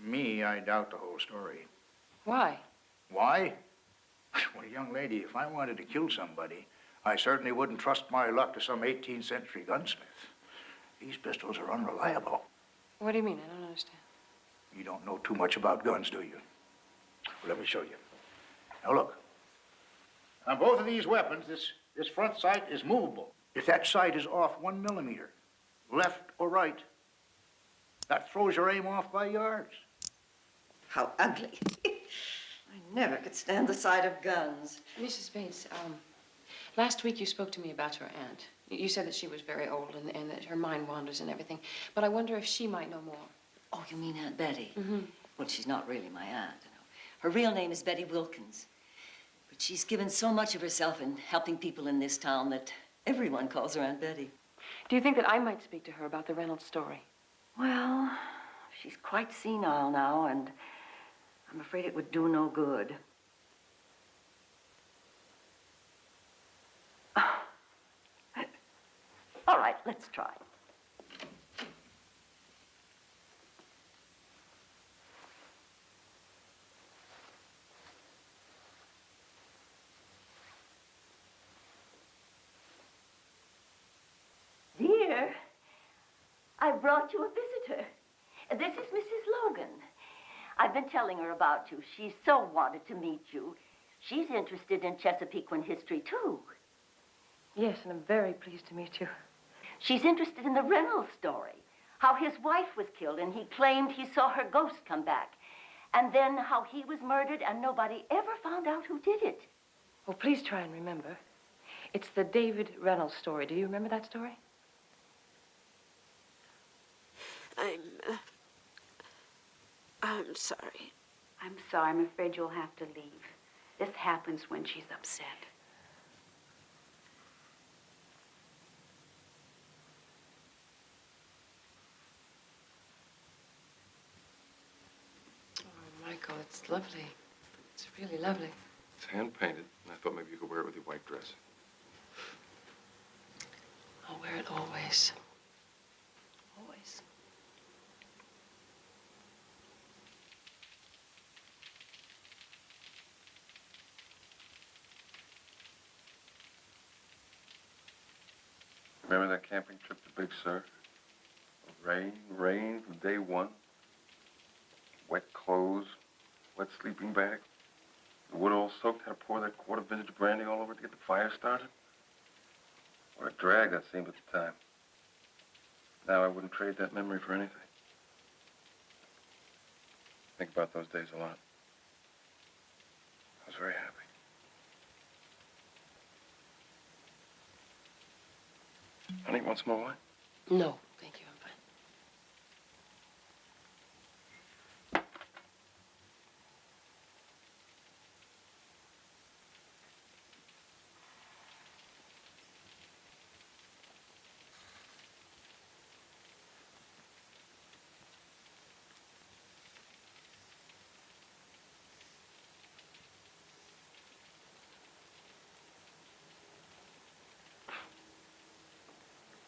M: Me, I doubt the whole story.
I: Why?
M: Why? Well, young lady, if I wanted to kill somebody, I certainly wouldn't trust my luck to some 18th century gunsmith. These pistols are unreliable.
I: What do you mean? I don't understand.
M: You don't know too much about guns, do you? Well, let me show you. Now, look. On both of these weapons, this front sight is movable. If that sight is off 1 millimeter, left or right, that throws your aim off by yards.
G: How ugly. I never could stand the sight of guns.
I: Mrs. Bates, last week you spoke to me about your aunt. You said that she was very old and that her mind wanders and everything. But I wonder if she might know more.
G: Oh, you mean Aunt Betty?
I: Mm-hmm.
G: Well, she's not really my aunt. You know.
H: Her real name is Betty Wilkins. But she's given so much of herself in helping people in this town that everyone calls her Aunt Betty.
B: Do you think that I might speak to her about the Reynolds story?
H: Well, she's quite senile now, and I'm afraid it would do no good. All right, let's try. Dear, I brought you a visitor. This is Mrs. Logan. I've been telling her about you. She so wanted to meet you. She's interested in Chesapeakean history, too.
B: Yes, and I'm very pleased to meet you.
H: She's interested in the Reynolds story, how his wife was killed and he claimed he saw her ghost come back, and then how he was murdered and nobody ever found out who did it.
B: Well, please try and remember. It's the David Reynolds story. Do you remember that story?
J: I'm sorry. I'm sorry. I'm afraid you'll have to leave. This happens when she's upset.
B: Oh, Michael, it's lovely. It's really lovely.
C: It's hand-painted, and I thought maybe you could wear it with your white dress.
B: I'll wear it always. Always.
C: Remember that camping trip to Big Sur? Rain from day one. Wet clothes, wet sleeping bag. The wood all soaked, had to pour that quart of vintage brandy all over it to get the fire started. What a drag that seemed at the time. Now I wouldn't trade that memory for anything. Think about those days a lot. I was very happy. Honey, want some more wine?
B: No, thank you. I'm fine.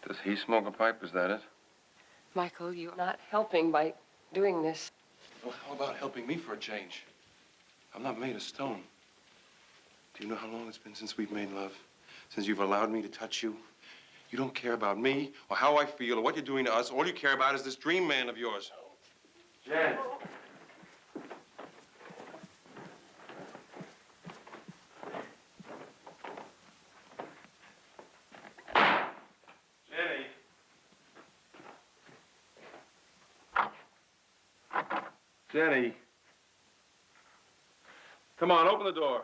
C: Does he smoke a pipe? Is that it?
B: Michael, you're not helping by doing this.
C: Well, how about helping me for a change? I'm not made of stone. Do you know how long it's been since we've made love? Since you've allowed me to touch you? You don't care about me or how I feel or what you're doing to us. All you care about is this dream man of yours. Jen. Jennie. Come on, open the door.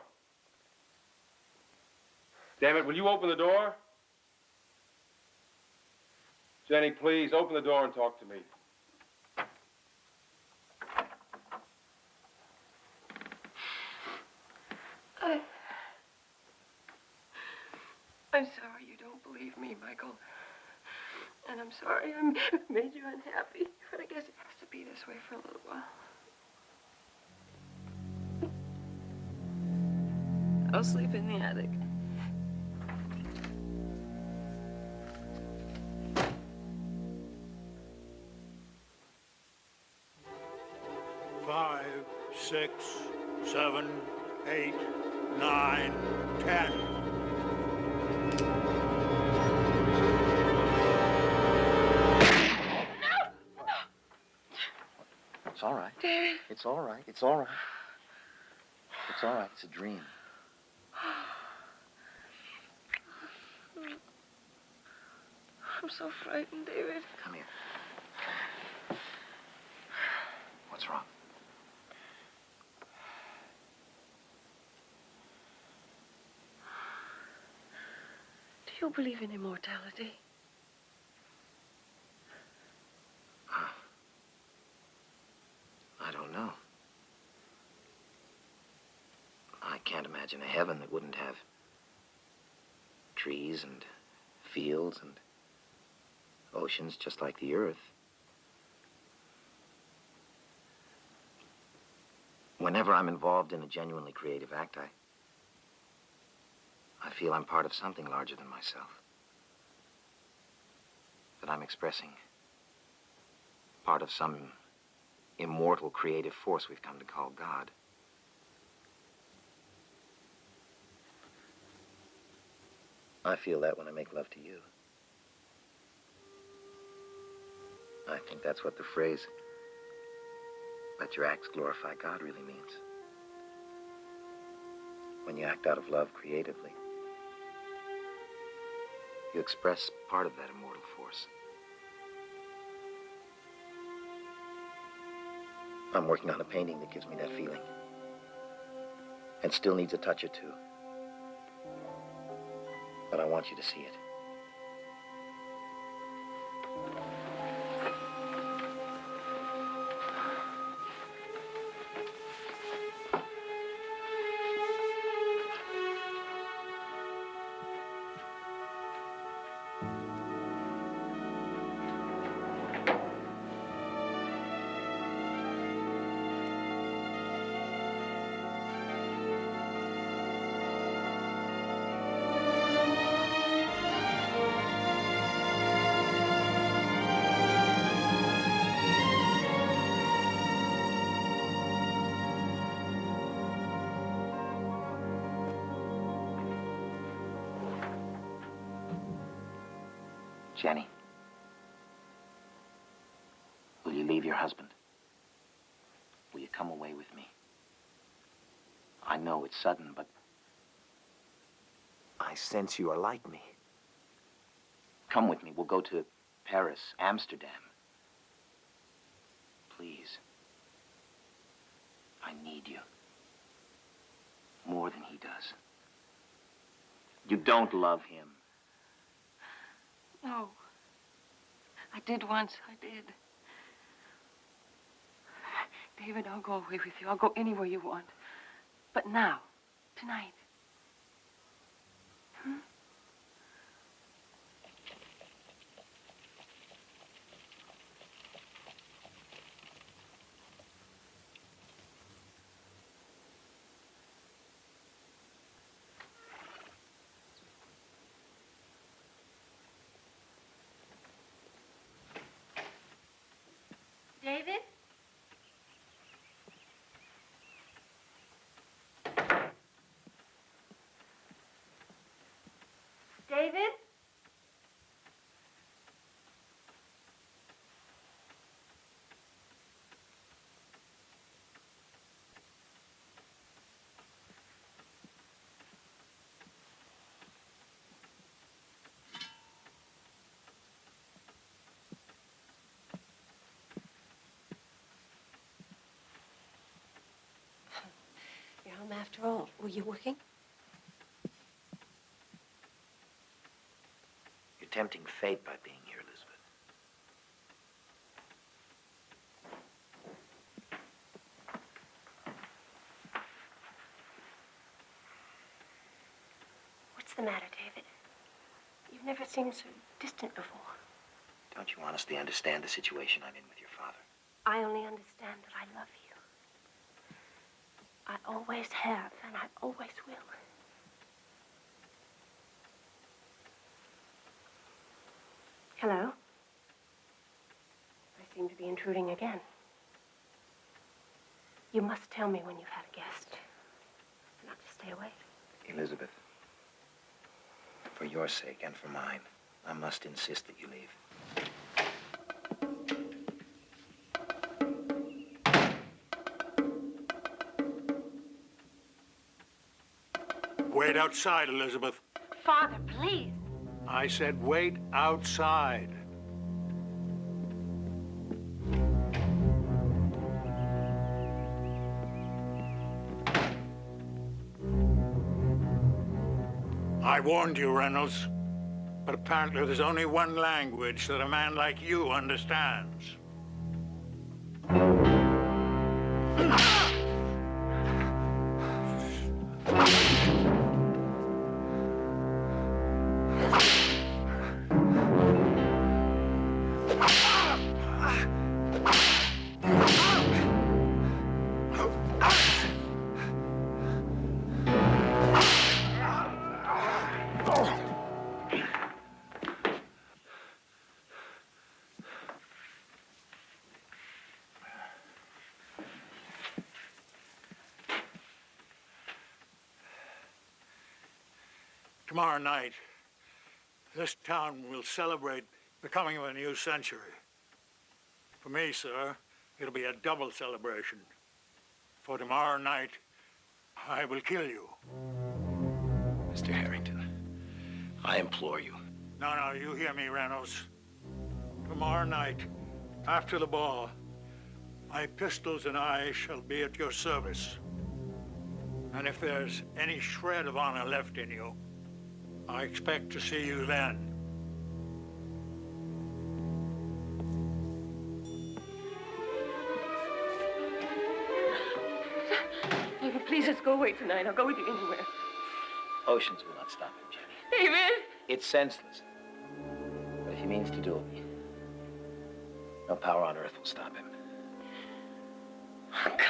C: Damn it, will you open the door? Jennie, please, open the door and talk to me.
B: I'm sorry you don't believe me, Michael. And I'm sorry I made you unhappy. But I guess it has to be this way for a little while. I'll sleep in the attic.
M: Five, 6, 7, 8, 9, 10.
K: It's all right.
B: David.
K: It's all right. It's all right. It's all right. It's a dream.
B: I'm so frightened, David.
K: Come here. What's wrong?
B: Do you believe in immortality?
K: I don't know. can't imagine a heaven that wouldn't have trees and fields and oceans just like the earth. Whenever I'm involved in a genuinely creative act, I feel I'm part of something larger than myself. That I'm expressing part of some immortal creative force we've come to call God. I feel that when I make love to you. I think that's what the phrase, "let your acts glorify God," really means. When you act out of love creatively, you express part of that immortal force. I'm working on a painting that gives me that feeling. And still needs a touch or two. But I want you to see it. Jennie, will you leave your husband? Will you come away with me? I know it's sudden, but I sense you are like me. Come with me. We'll go to Paris, Amsterdam. Please. I need you. More than he does. You don't love him.
B: No. I did once. I did. David, I'll go away with you. I'll go anywhere you want. But now, tonight. Hmm?
L: David? David? You're home after all. Were you working?
K: You're tempting fate by being here, Elizabeth.
L: What's the matter, David? You've never seemed so distant before.
K: Don't you honestly understand the situation I'm in with your father?
L: I only understand that I love you. I always have, and I always will. Hello? I seem to be intruding again. You must tell me when you've had a guest. Not to stay away.
K: Elizabeth, for your sake and for mine, I must insist that you leave.
M: Wait outside, Elizabeth.
L: Father, please.
M: I said wait outside. I warned you, Reynolds. But apparently there's only one language that a man like you understands. Tomorrow night, this town will celebrate the coming of a new century. For me, sir, it'll be a double celebration. For tomorrow night, I will kill you.
K: Mr. Harrington, I implore you.
M: No, you hear me, Reynolds. Tomorrow night, after the ball, my pistols and I shall be at your service. And if there's any shred of honor left in you, I expect to see you then.
I: David, please, let's go away tonight. I'll go with you anywhere.
K: Oceans will not stop him, Jennie.
I: David!
K: It's senseless. But if he means to do it, no power on earth will stop him.
I: Oh, God.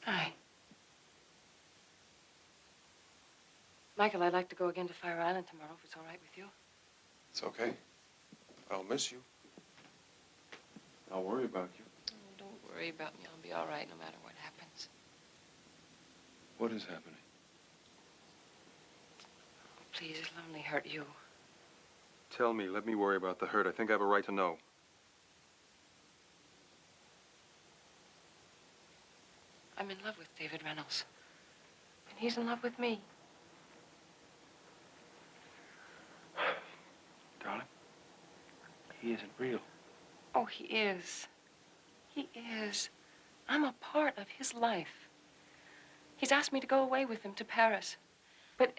I: Hi. Michael, I'd like to go again to Fire Island tomorrow, if it's all right with you.
C: It's okay. I'll miss you. I'll worry about you.
I: Oh, don't worry about me. I'll be all right no matter what happens.
C: What is happening?
I: Please, it'll only hurt you.
C: Tell me. Let me worry about the hurt. I think I have a right to know.
I: I'm in love with David Reynolds. And he's in love with me.
C: Darling, he isn't real.
I: Oh, he is. He is. I'm a part of his life. He's asked me to go away with him to Paris. But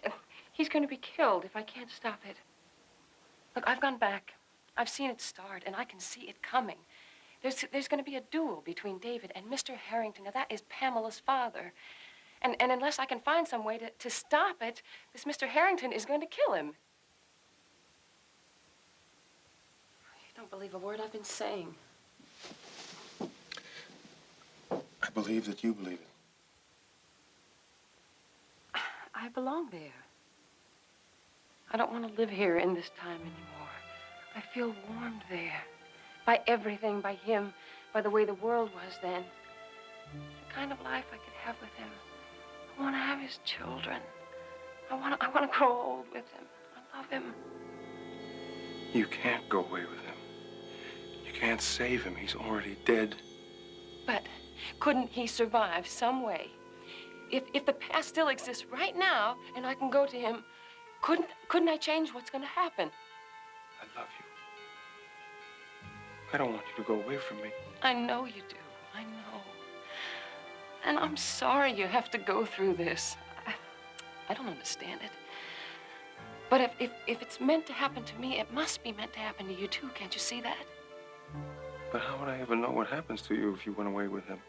I: he's going to be killed if I can't stop it. Look, I've gone back. I've seen it start, and I can see it coming. There's going to be a duel between David and Mr. Harrington. Now, that is Pamela's father. And unless I can find some way to stop it, this Mr. Harrington is going to kill him. You don't believe a word I've been saying.
C: I believe that you believe it.
I: I belong there. I don't want to live here in this time anymore. I feel warmed there. By everything, by him, by the way the world was then. The kind of life I could have with him. I want to have his children. I want to grow old with him. I love him.
C: You can't go away with him. You can't save him. He's already dead.
I: But couldn't he survive some way? If the past still exists right now and I can go to him, couldn't I change what's going to happen?
C: I love you. I don't want you to go away from me.
I: I know you do. I know. And I'm sorry you have to go through this. I don't understand it. But if it's meant to happen to me, it must be meant to happen to you, too. Can't you see that?
C: But how would I ever know what happens to you if you went away with him?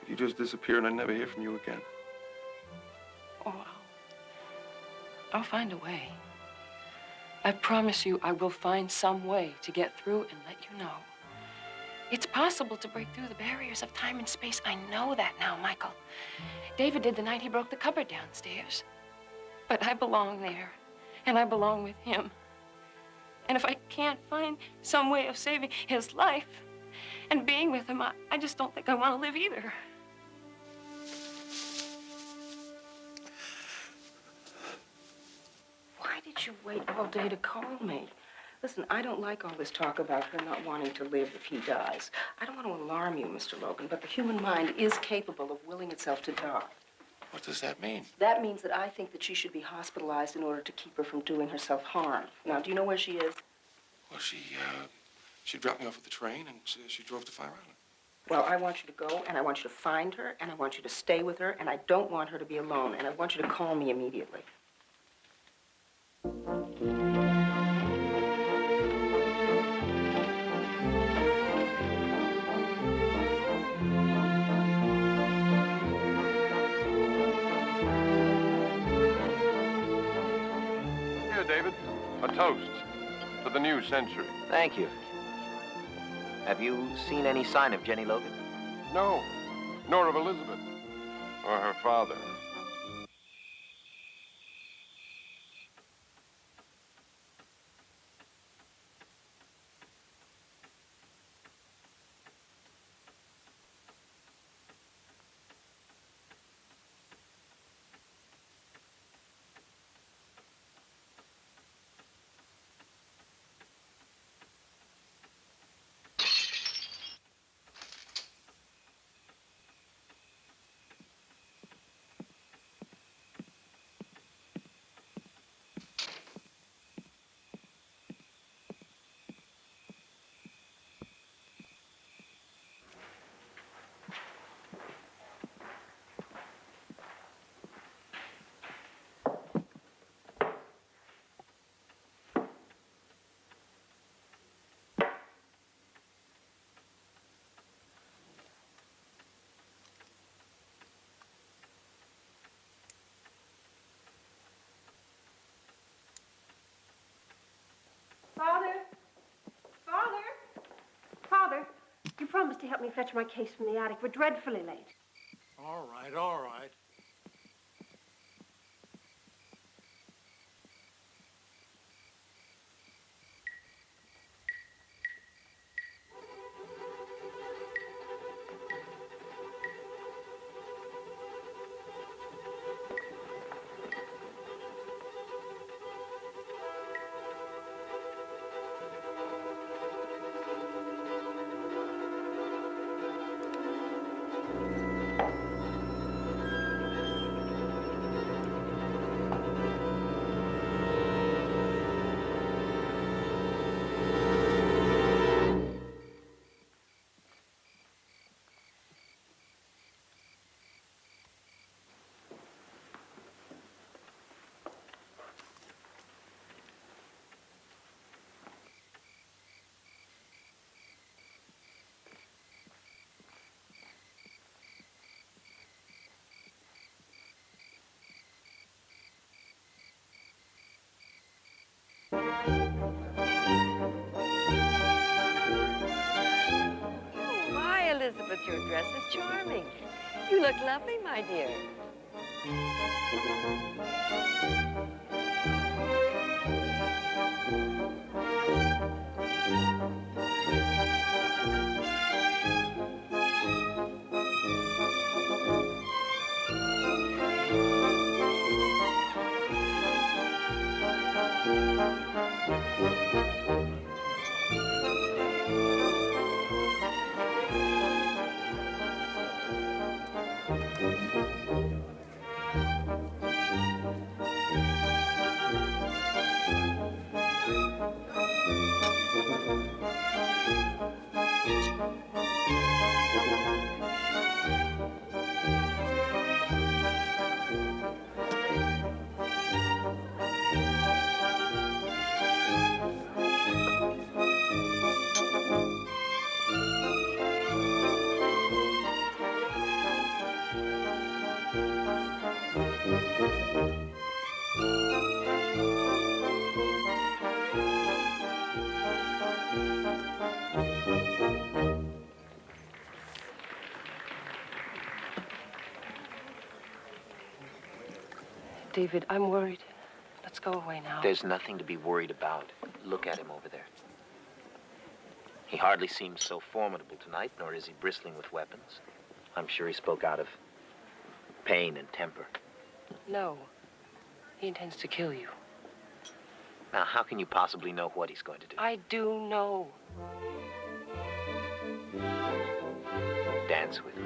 C: If you just disappear and I never hear from you again?
I: Oh, I'll find a way. I promise you I will find some way to get through and let you know. It's possible to break through the barriers of time and space. I know that now, Michael. David did the night he broke the cupboard downstairs. But I belong there, and I belong with him. And if I can't find some way of saving his life and being with him, I just don't think I want to live either. Why did you wait all day to call me?
J: Listen, I don't like all this talk about her not wanting to live if he dies. I don't want to alarm you, Mr. Logan, but the human mind is capable of willing itself to die.
C: What does that mean?
J: That means that I think that she should be hospitalized in order to keep her from doing herself harm. Now, do you know where she is?
C: Well, she dropped me off at the train, and she drove to Fire Island.
J: Well, I want you to go, and I want you to find her, and I want you to stay with her, and I don't want her to be alone, and I want you to call me immediately.
C: Here, David, a toast to the new century.
K: Thank you. Have you seen any sign of Jennie Logan?
C: No, nor of Elizabeth, or her father.
L: Father? Father, you promised to help me fetch my case from the attic. We're dreadfully late.
M: All right, all right.
B: Oh, my, Elizabeth, your dress is charming. You look lovely, my dear. David, I'm worried. Let's go away now.
K: There's nothing to be worried about. Look at him over there. He hardly seems so formidable tonight, nor is he bristling with weapons. I'm sure he spoke out of pain and temper.
B: No. He intends to kill you.
K: Now, how can you possibly know what he's going to do?
B: I do know.
K: Dance with me.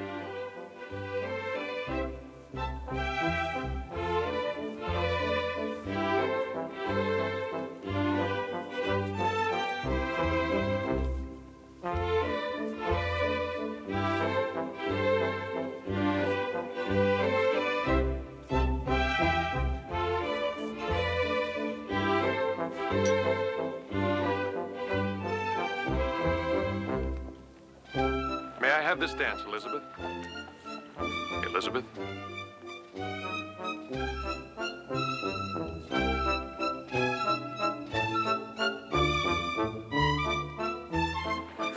C: May I have this dance, Elizabeth? Elizabeth?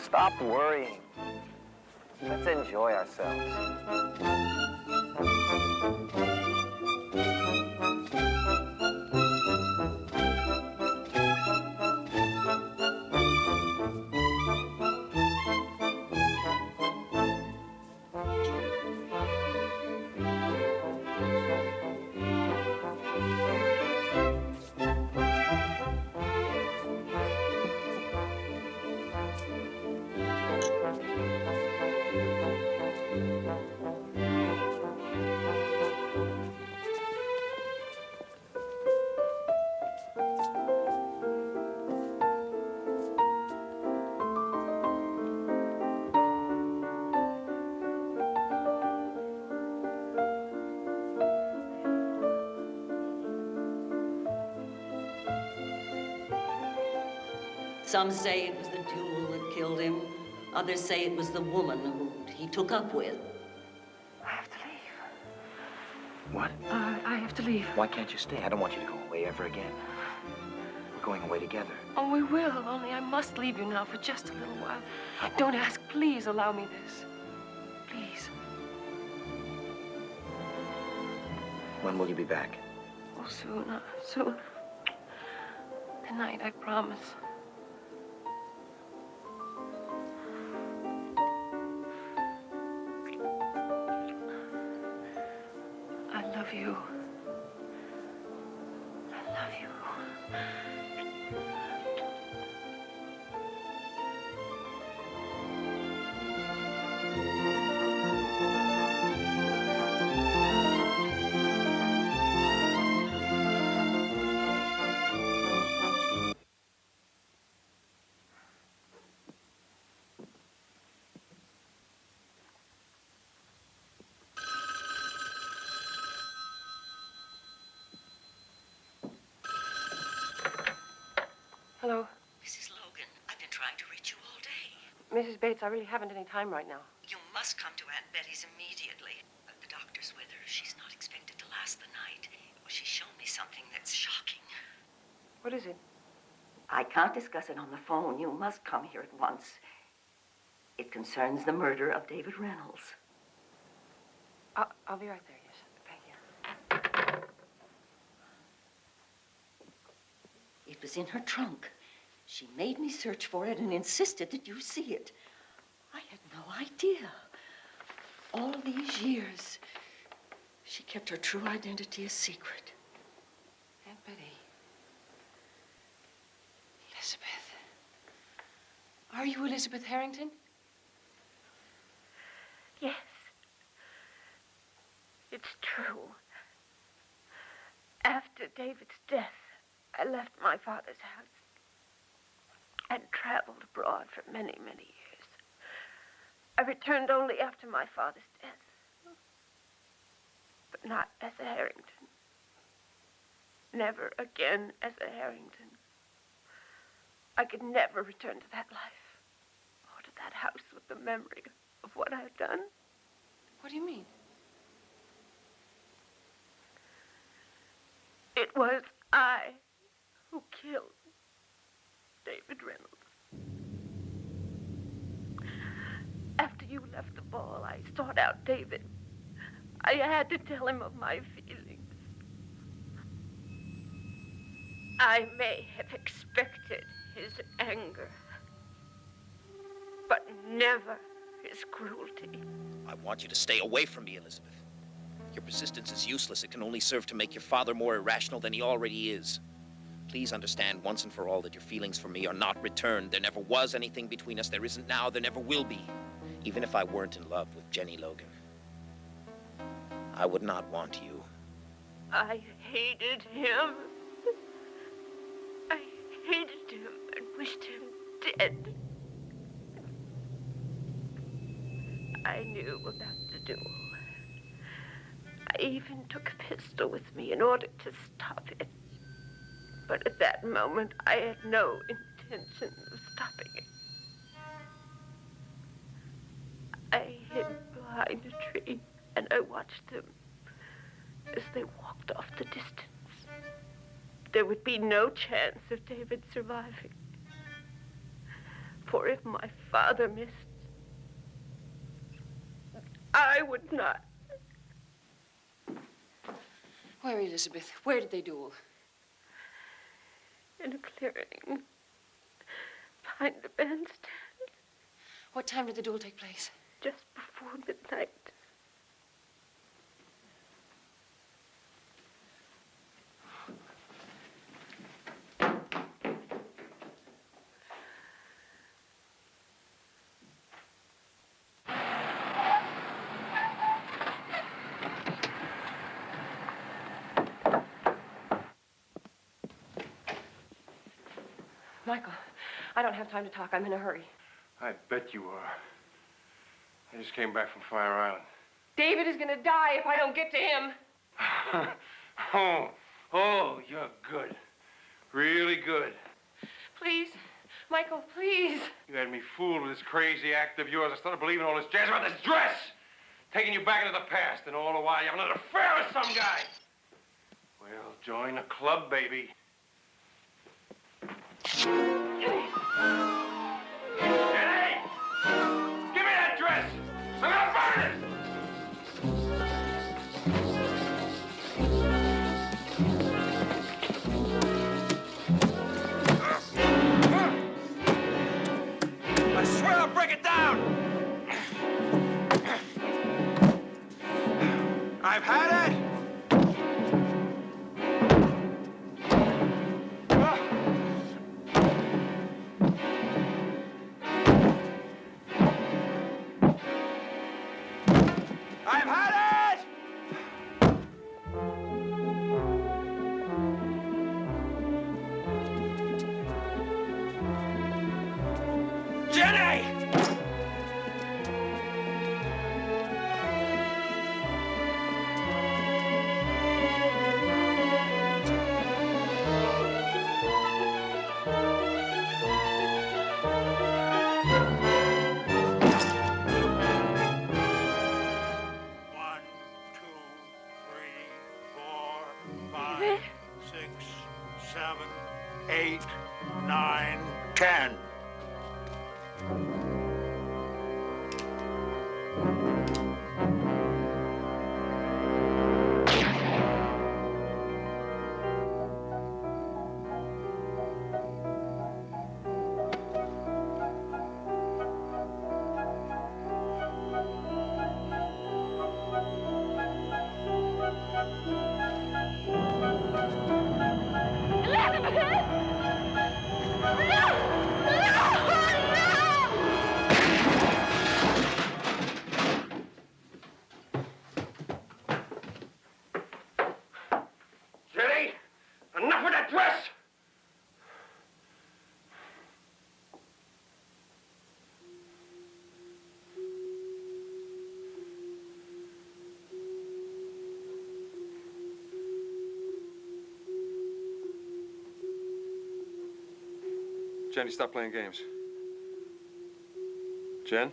K: Stop worrying. Let's enjoy ourselves.
H: Some say it was the duel that killed him. Others say it was the woman who he took up with.
B: I have to leave.
K: What?
B: I have to leave.
K: Why can't you stay? I don't want you to go away ever again. We're going away together.
B: Oh, we will, only I must leave you now for just a little while. Don't ask, please allow me this. Please.
K: When will you be back?
B: Oh, soon, soon. Tonight, I promise. I love you. I love you. Hello?
H: Mrs. Logan, I've been trying to reach you all day.
B: Mrs. Bates, I really haven't any time right now.
H: You must come to Aunt Betty's immediately. The doctor's with her. She's not expected to last the night. Well, she's shown me something that's shocking.
B: What is it?
H: I can't discuss it on the phone. You must come here at once. It concerns the murder of David Reynolds.
B: I'll be right there, yes. Thank you.
H: It was in her trunk. She made me search for it and insisted that you see it. I had no idea. All these years, she kept her true identity a secret.
B: Aunt Betty. Elizabeth. Are you Elizabeth Harrington?
L: Yes. It's true. After David's death, I left my father's house and traveled abroad for many, many years. I returned only after my father's death, but not as a Harrington. Never again as a Harrington. I could never return to that life or to that house with the memory of what I've done.
B: What do you mean?
L: It was I who killed David Reynolds. After you left the ball, I sought out David. I had to tell him of my feelings. I may have expected his anger, but never his cruelty.
K: I want you to stay away from me, Elizabeth. Your persistence is useless. It can only serve to make your father more irrational than he already is. please understand once and for all that your feelings for me are not returned. There never was anything between us. There isn't now. There never will be. Even if I weren't in love with Jennie Logan, I would not want you.
L: I hated him. I hated him and wished him dead. I knew about the duel. I even took a pistol with me in order to stop it. But at that moment, I had no intention of stopping it. I hid behind a tree, and I watched them as they walked off the distance. There would be no chance of David surviving. For if my father missed, I would not.
I: Where, Elizabeth? Where did they duel?
L: In a clearing, behind the bandstand.
I: What time did the duel take place?
L: Just before midnight.
B: Michael, I don't have time to talk. I'm in a hurry.
C: I bet you are. I just came back from Fire Island.
B: David is gonna die if I don't get to him.
C: Oh, you're good. Really good.
B: Please, Michael, please.
C: You had me fooled with this crazy act of yours. I started believing all this jazz about this dress. Taking you back into the past, and all the while you have another affair with some guy. Well, join the club, baby. Jennie! Give me that dress! I'm gonna burn it!
K: I swear I'll break it down! I've had it! I've had it! Jennie!
C: Jennie, stop playing games. Jen?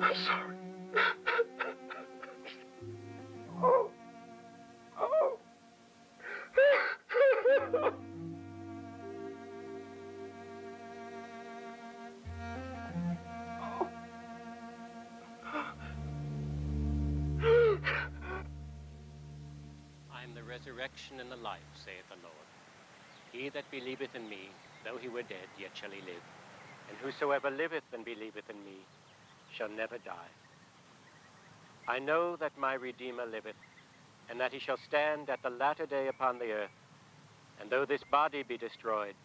C: I'm sorry.
N: resurrection and the life, saith the Lord. He that believeth in me, though he were dead, yet shall he live. And whosoever liveth and believeth in me shall never die. I know that my Redeemer liveth, and that he shall stand at the latter day upon the earth. And though this body be destroyed,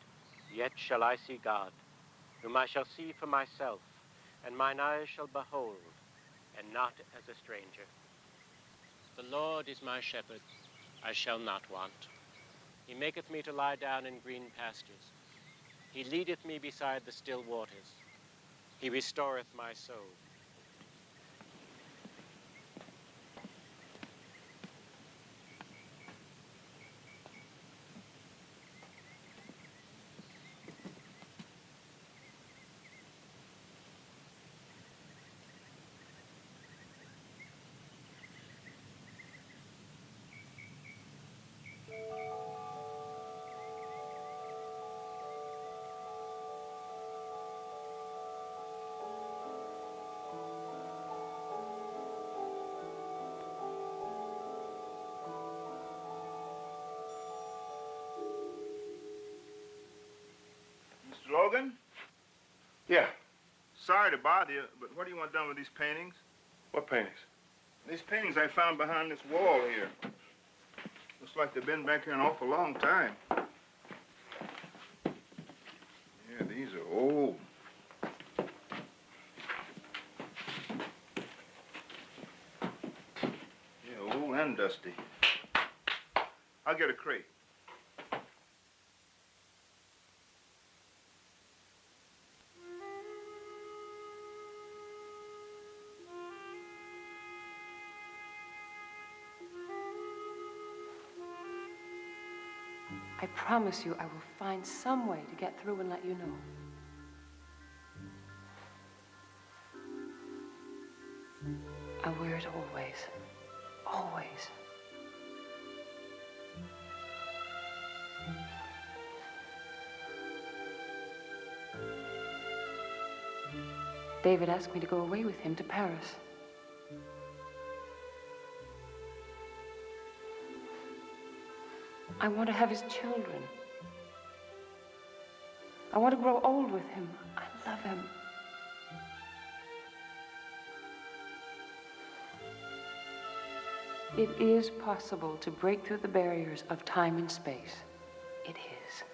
N: yet shall I see God, whom I shall see for myself, and mine eyes shall behold, and not as a stranger. The Lord is my shepherd, I shall not want. He maketh me to lie down in green pastures. He leadeth me beside the still waters. He restoreth my soul.
O: Mr. Logan?
C: Yeah.
O: Sorry to bother you, but what do you want done with these paintings?
C: What paintings?
O: These paintings I found behind this wall here. Looks like they've been back here an awful long time. Yeah, these are old. Yeah, old and dusty. I'll get a crate.
I: I promise you I will find some way to get through and let you know. I'll wear it always. Always. David asked me to go away with him to Paris. I want to have his children. I want to grow old with him. I love him. It is possible to break through the barriers of time and space. It is.